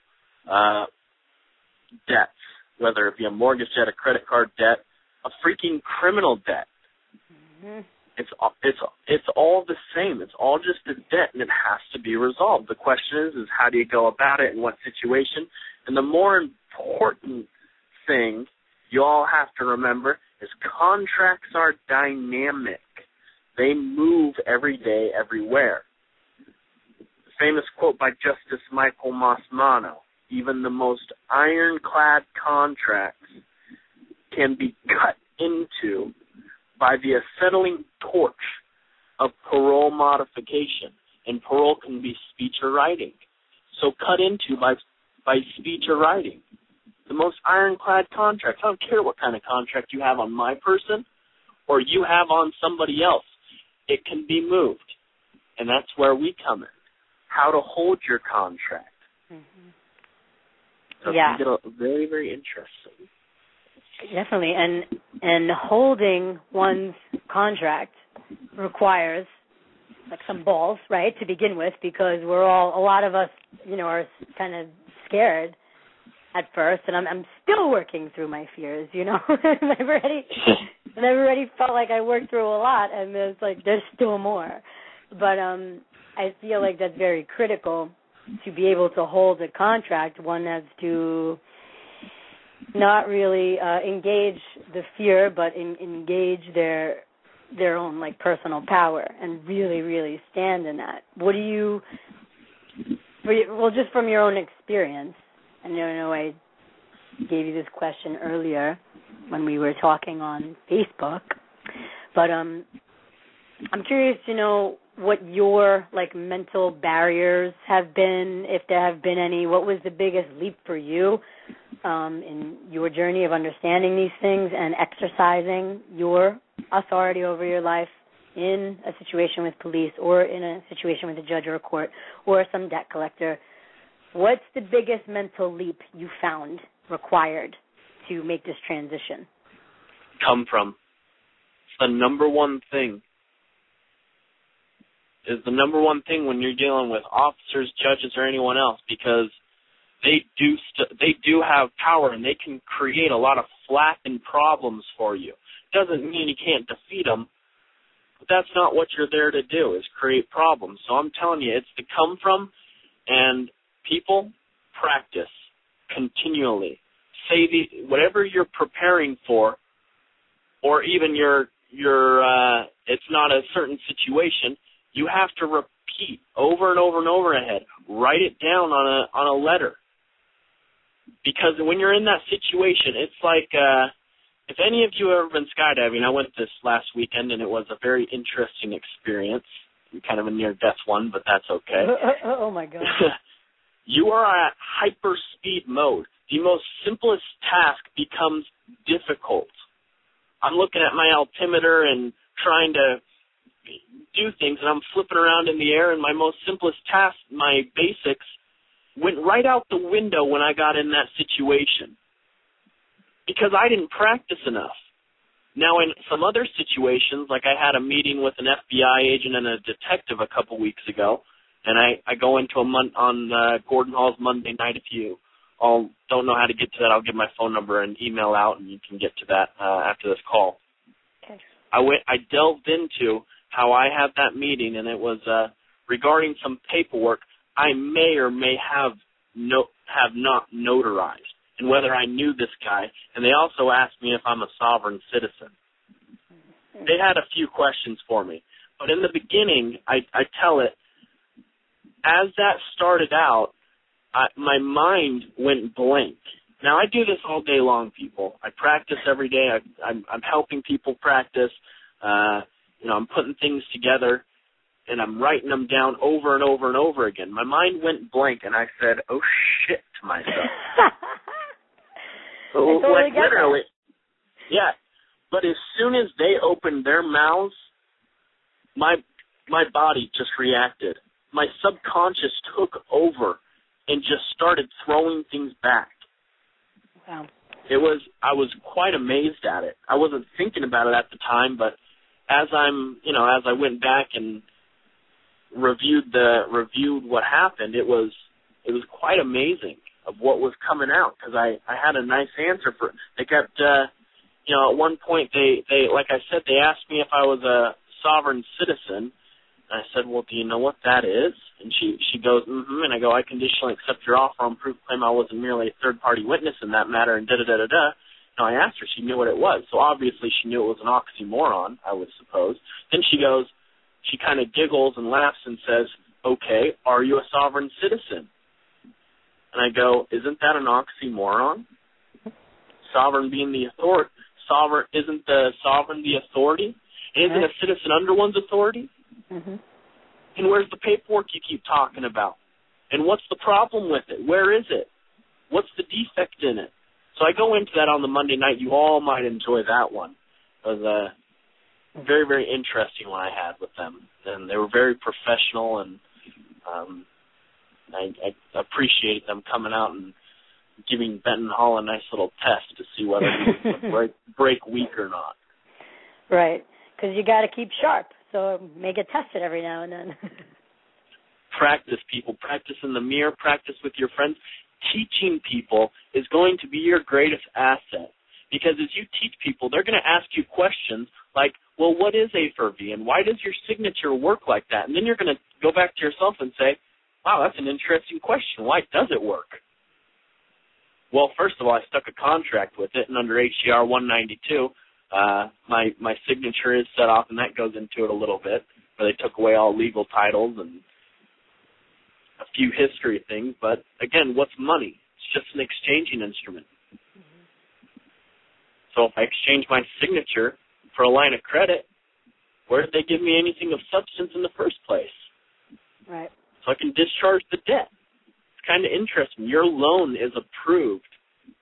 debts, whether it be a mortgage debt, a credit card debt, a freaking criminal debt. Mm-hmm. It's all the same. It's all just a debt, and it has to be resolved. The question is how do you go about it, in what situation? And the more important thing you all have to remember is contracts are dynamic. They move every day, everywhere. The famous quote by Justice Michael Massmano, even the most ironclad contracts can be cut into by the acetylene torch of parole modification, and parole can be speech or writing. So cut into by speech or writing. The most ironclad contract, I don't care what kind of contract you have on my person or you have on somebody else, it can be moved. And that's where we come in. How to hold your contract. Mm-hmm. So yeah. It can get very, very interesting. Definitely, and holding one's contract requires like some balls, right, to begin with, because a lot of us, you know, are kind of scared at first, and I'm still working through my fears, you know. I've already felt like I worked through a lot, and there's still more, but I feel like that's very critical to be able to hold a contract. One has to not really engage the fear, but engage their own like personal power and really, really stand in that. What do you? Well, just from your own experience, I know I gave you this question earlier when we were talking on Facebook, but I'm curious to know what your like mental barriers have been, if there have been any. What was the biggest leap for you in your journey of understanding these things and exercising your authority over your life in a situation with police or in a situation with a judge or a court or some debt collector? What's the biggest mental leap you found required to make this transition? Come from. It's the number one thing. Is the number one thing when you're dealing with officers, judges, or anyone else, because they do have power and they can create a lot of flack and problems for you. Doesn't mean you can't defeat them, but that's not what you're there to do, is create problems. So I'm telling you, it's the come from, and people practice continually. Say whatever you're preparing for, or even it's not a certain situation. You have to repeat over and over and over ahead. Write it down on a letter. Because when you're in that situation, it's like, if any of you have ever been skydiving, I went this last weekend, and it was a very interesting experience. Kind of a near-death one, but that's okay. Oh, my God. You are at hyper-speed mode. The most simplest task becomes difficult. I'm looking at my altimeter and trying to do things, and I'm flipping around in the air, and my most simplest task, my basics, went right out the window when I got in that situation because I didn't practice enough. Now, in some other situations, like I had a meeting with an FBI agent and a detective a couple weeks ago, and I go into on Gordon Hall's Monday night. If you all don't know how to get to that, I'll give my phone number and email out, and you can get to that after this call. Okay. I delved into how I had that meeting, and it was regarding some paperwork I may or may have not notarized, and whether I knew this guy. And they also asked me if I'm a sovereign citizen. They had a few questions for me, but in the beginning, I tell it, as that started out, my mind went blank. Now, I do this all day long, people. I practice every day. I'm helping people practice. I'm putting things together, and I'm writing them down over and over and over again. My mind went blank, and I said, oh, shit, to myself. Like, literally. Yeah. But as soon as they opened their mouths, my body just reacted. My subconscious took over and just started throwing things back. Wow. I was quite amazed at it. I wasn't thinking about it at the time, but as I went back and reviewed what happened, it was quite amazing of what was coming out, because I had a nice answer for it. They kept, at one point they like I said, they asked me if I was a sovereign citizen. And I said, well, do you know what that is? And she goes, mm-hmm. And I go, I conditionally accept your offer on proof claim I wasn't merely a third-party witness in that matter, and da-da-da-da-da. Now, I asked her. She knew what it was. So obviously she knew it was an oxymoron, I would suppose. Then she goes, she kind of giggles and laughs and says, okay, are you a sovereign citizen? And I go, isn't that an oxymoron? Sovereign being the authority. Isn't the sovereign the authority? And isn't a citizen under one's authority? Mm-hmm. And where's the paperwork you keep talking about? And what's the problem with it? Where is it? What's the defect in it? So I go into that on the Monday night. You all might enjoy that one. It was a very, very interesting one I had with them. And they were very professional, and I appreciate them coming out and giving Benton Hall a nice little test to see whether he would break weak or not. Right, because you got to keep sharp. So may get tested every now and then. Practice, people. Practice in the mirror. Practice with your friends. Teaching people is going to be your greatest asset, because as you teach people, they're going to ask you questions like, well, what is A for V, and why does your signature work like that? And then you're going to go back to yourself and say, wow, that's an interesting question. Why does it work? Well, first of all, I stuck a contract with it, and under HCR 192, my signature is set off, and that goes into it a little bit, where they took away all legal titles and a few history things. But again, what's money? It's just an exchanging instrument. Mm-hmm. So if I exchange my signature for a line of credit, where did they give me anything of substance in the first place? Right. So I can discharge the debt. It's kind of interesting. Your loan is approved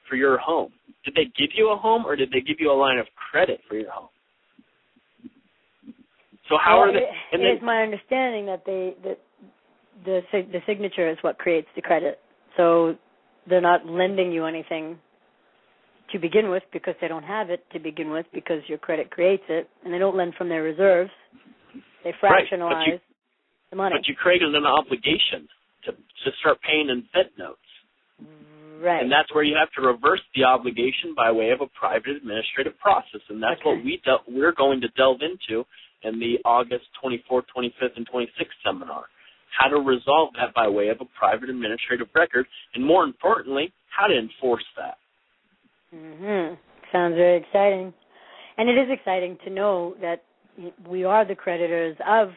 for your home. Did they give you a home, or did they give you a line of credit for your home? So how are they? And it is my understanding that the signature is what creates the credit. So they're not lending you anything to begin with because they don't have it to begin with, because your credit creates it, and they don't lend from their reserves. They fractionalize the money. But you created an obligation to start paying in Fed notes. Right. And that's where you have to reverse the obligation by way of a private administrative process. And that's what we're going to delve into in the August 24th, 25th, and 26th seminar. How to resolve that by way of a private administrative record, and more importantly, how to enforce that. Mm-hmm. Sounds very exciting. And it is exciting to know that we are the creditors of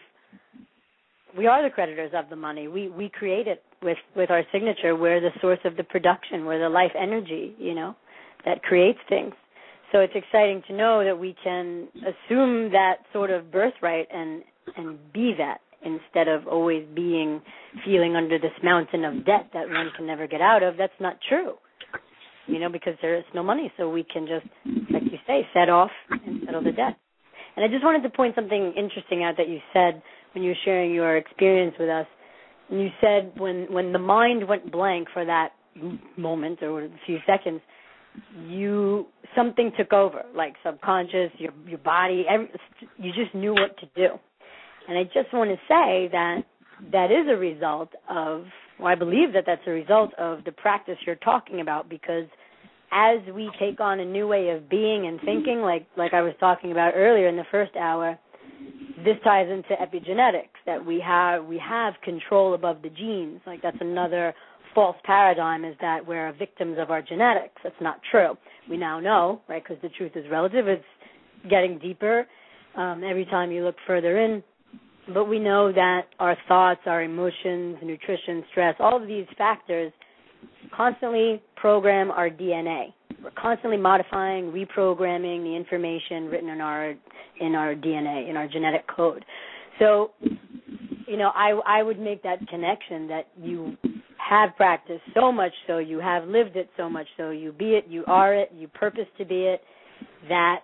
the money. We create it with our signature. We're the source of the production. We're the life energy, that creates things. So it's exciting to know that we can assume that sort of birthright and be that, instead of always feeling under this mountain of debt that one can never get out of. That's not true, because there is no money. So we can just, like you say, set off and settle the debt. And I just wanted to point something interesting out that you said when you were sharing your experience with us. And you said when the mind went blank for that moment or a few seconds, something took over, like subconscious, your body, you just knew what to do. And I just want to say that is a result of, I believe that that's a result of the practice you're talking about, because as we take on a new way of being and thinking, like I was talking about earlier in the first hour, this ties into epigenetics, that we have control above the genes. Like, that's another false paradigm, is that we're victims of our genetics. That's not true. We now know, right, because the truth is relative. It's getting deeper every time you look further in. But we know that our thoughts, our emotions, nutrition, stress, all of these factors constantly program our DNA. We're constantly modifying, reprogramming the information written in our DNA, in our genetic code. So, I would make that connection that you have practiced so much so, you have lived it so much so, you be it, you are it, you purpose to be it, that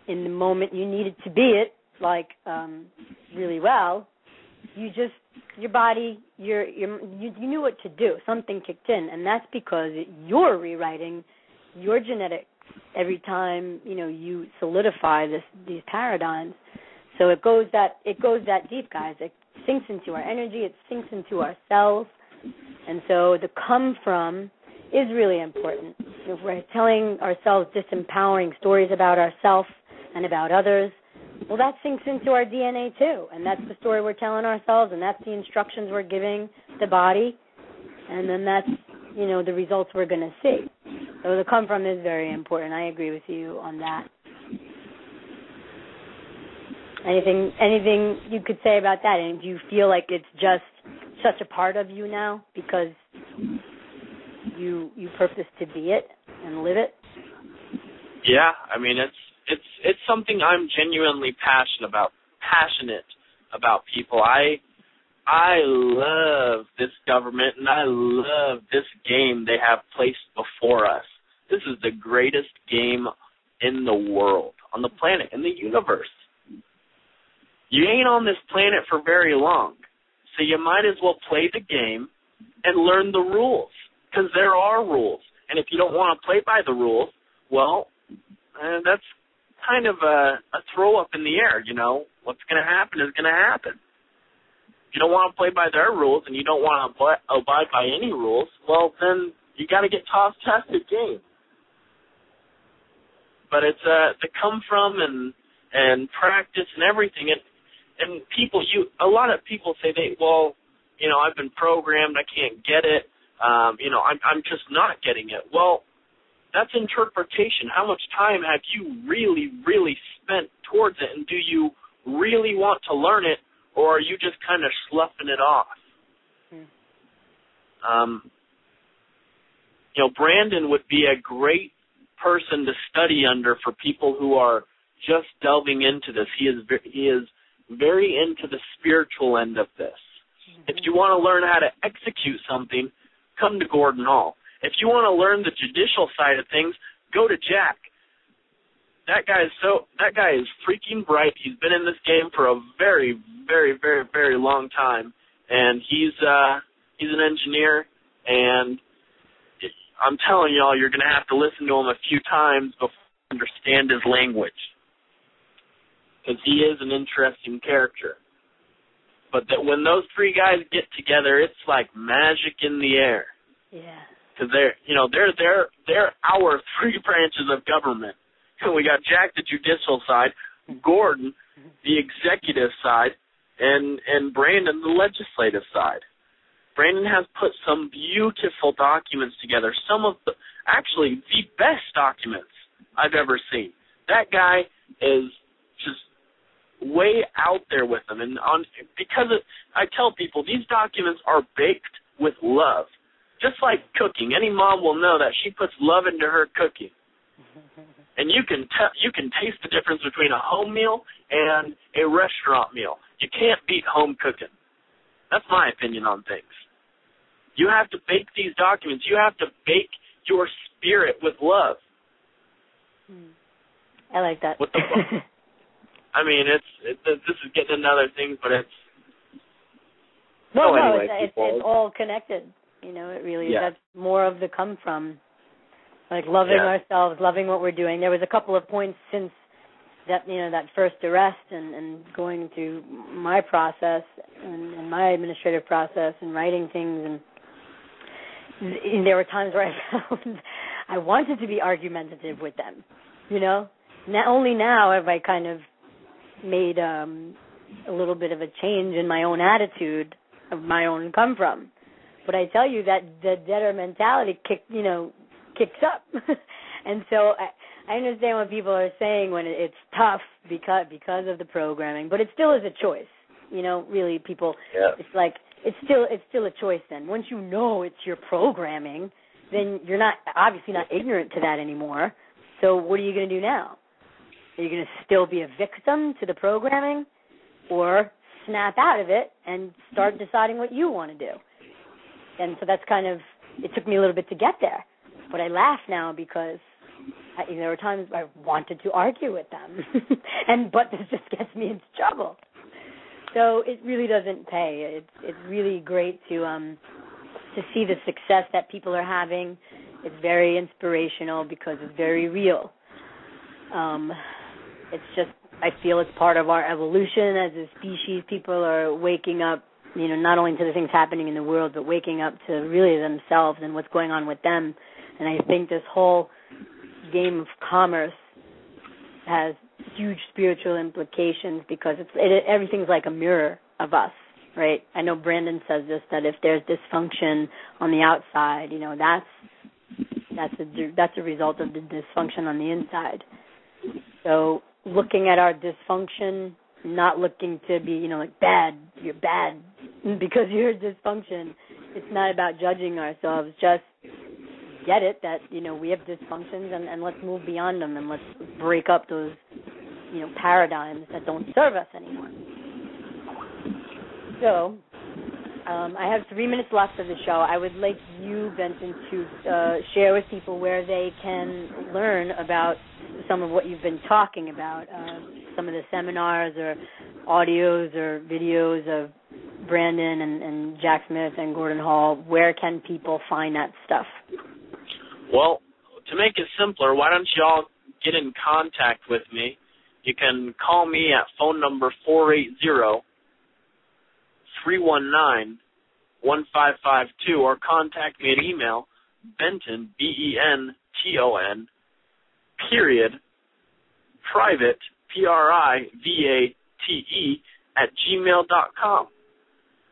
in the moment you needed to be it, really well, your body, you knew what to do. Something kicked in, and that's because you're rewriting your genetics every time you solidify these paradigms. So it goes that deep, guys. It sinks into our energy. It sinks into our cells, and so the come from is really important. If we're telling ourselves disempowering stories about ourselves and about others, well, that sinks into our DNA too, and that's the story we're telling ourselves, and that's the instructions we're giving the body, and then that's, the results we're going to see. So the come from is very important. I agree with you on that. Anything you could say about that? And do you feel like it's just such a part of you now because you purpose to be it and live it? Yeah, I mean, it's something I'm genuinely passionate about people. I love this government, and I love this game they have placed before us. This is the greatest game in the world, on the planet, in the universe. You ain't on this planet for very long, so you might as well play the game and learn the rules, because there are rules. And if you don't want to play by the rules, well, that's kind of a throw up in the air, What's going to happen is going to happen. If you don't want to play by their rules and you don't want to abide by any rules, well, then you got to get tested game. But it's the come from and practice and everything. And people, a lot of people say I've been programmed, I can't get it. I'm just not getting it. Well, that's interpretation. How much time have you really, really spent towards it, and do you really want to learn it, or are you just kind of sloughing it off? Brandon would be a great person to study under for people who are just delving into this. He is very into the spiritual end of this. If you want to learn how to execute something, come to Gordon Hall. If you want to learn the judicial side of things, go to Jack. That guy is freaking bright. He's been in this game for a very, very, very, very long time, and he's an engineer. And I'm telling y'all, you're going to have to listen to him a few times before you understand his language, because he is an interesting character. But that when those three guys get together, it's like magic in the air. Yeah. Because they're our three branches of government. We got Jack, the judicial side, Gordon, the executive side, and Brandon, the legislative side. Brandon has put some beautiful documents together, some of the best documents I've ever seen. That guy is just way out there with them. And I tell people, these documents are baked with love. Just like cooking, any mom will know that she puts love into her cooking. And you can taste the difference between a home meal and a restaurant meal. You can't beat home cooking. That's my opinion on things. You have to bake these documents. You have to bake your spirit with love. I like that. With I mean, this is getting into other things, but it's... It's all connected. You know, it really is. That's more of the come from. Like loving ourselves, loving what we're doing. There was a couple of points since that, that first arrest and going through my process and my administrative process and writing things. And there were times where I found I wanted to be argumentative with them, Only now have I kind of made a little bit of a change in my own attitude of my own come from. But I tell you that the debtor mentality kicks up. And so I understand what people are saying when it's tough because of the programming, but it still is a choice. Really people, it's like, it's still a choice then. Once you know it's your programming, then you're obviously not ignorant to that anymore. So what are you going to do now? Are you going to still be a victim to the programming or snap out of it and start deciding what you want to do? And so that's it took me a little bit to get there. But I laugh now because there were times I wanted to argue with them. But this just gets me into trouble. So it really doesn't pay. It's really great to see the success that people are having. It's very inspirational because it's very real. It's just, I feel it's part of our evolution as a species. People are waking up, not only to the things happening in the world, but waking up to really themselves and what's going on with them. And I think this whole game of commerce has huge spiritual implications because everything's like a mirror of us, right? I know Brandon says this, that if there's dysfunction on the outside, that's a result of the dysfunction on the inside. So looking at our dysfunction, not looking to be, bad, you're bad because you're a dysfunction. It's not about judging ourselves, just get it that, we have dysfunctions and let's move beyond them and let's break up those, paradigms that don't serve us anymore. So I have 3 minutes left of the show. I would like you, Benton, to share with people where they can learn about some of what you've been talking about, some of the seminars or audios or videos of Brandon and Jack Smith and Gordon Hall. Where can people find that stuff? Well, to make it simpler, why don't you all get in contact with me? You can call me at phone number 480-319-1552 or contact me at email, Benton, B-E-N-T-O-N, private, P-R-I-V-A-T-E, @gmail.com.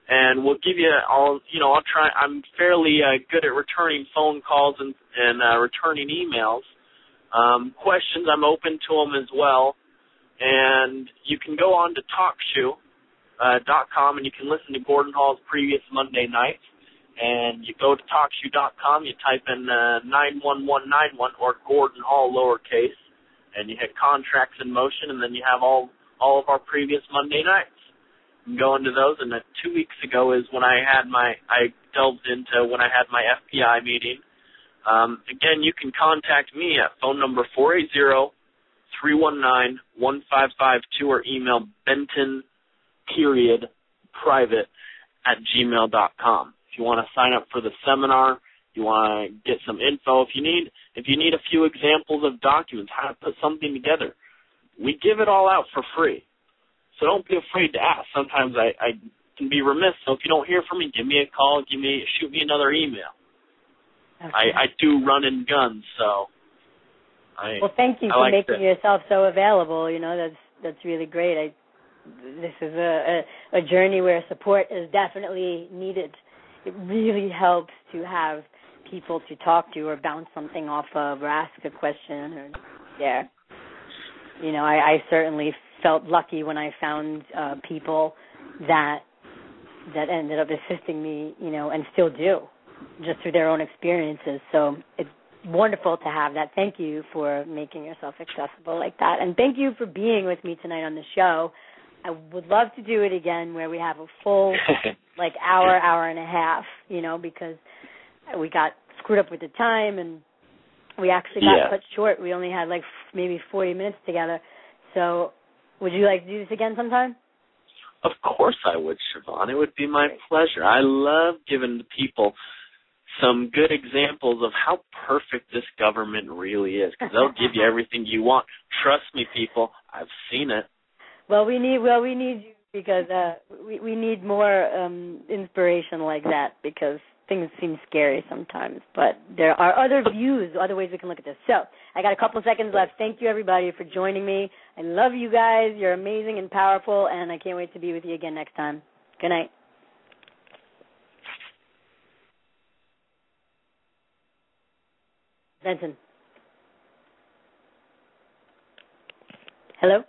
And we'll give you all, I'll try, I'm fairly good at returning phone calls and returning emails. Questions, I'm open to them as well. And you can go on to TalkShoe.com and you can listen to Gordon Hall's previous Monday nights. And you go to TalkShoe.com, you type in 91191 or Gordon Hall lowercase, and you hit Contracts in Motion, and then you have all of our previous Monday nights. Go into those, and 2 weeks ago is when I delved into when I had my FBI meeting. Again, you can contact me at phone number 480-319-1552 or email Benton, private, @gmail.com. If you want to sign up for the seminar, you want to get some info, if you need a few examples of documents, how to put something together, we give it all out for free. So don't be afraid to ask. Sometimes I can be remiss, so if you don't hear from me, give me a call, shoot me another email. Okay. I do run and guns, so well, thank you for making yourself so available. That's really great. This is a journey where support is definitely needed. It really helps to have people to talk to or bounce something off of or ask a question or I certainly felt lucky when I found people that ended up assisting me, and still do, just through their own experiences. So it's wonderful to have that. Thank you for making yourself accessible like that. And thank you for being with me tonight on the show. I would love to do it again where we have a full, hour and a half, because we got screwed up with the time and we actually got cut short. We only had maybe 40 minutes together. So Would you like to do this again sometime? Of course I would, Siobhan. It would be my pleasure. I love giving the people some good examples of how perfect this government really is, because they'll give you everything you want. Trust me, people. I've seen it. Well, we need you because we need more inspiration like that, because things seem scary sometimes. But there are other views, other ways we can look at this. So I got a couple seconds left. Thank you, everybody, for joining me. I love you guys. You're amazing and powerful, and I can't wait to be with you again next time. Good night. Benton. Hello?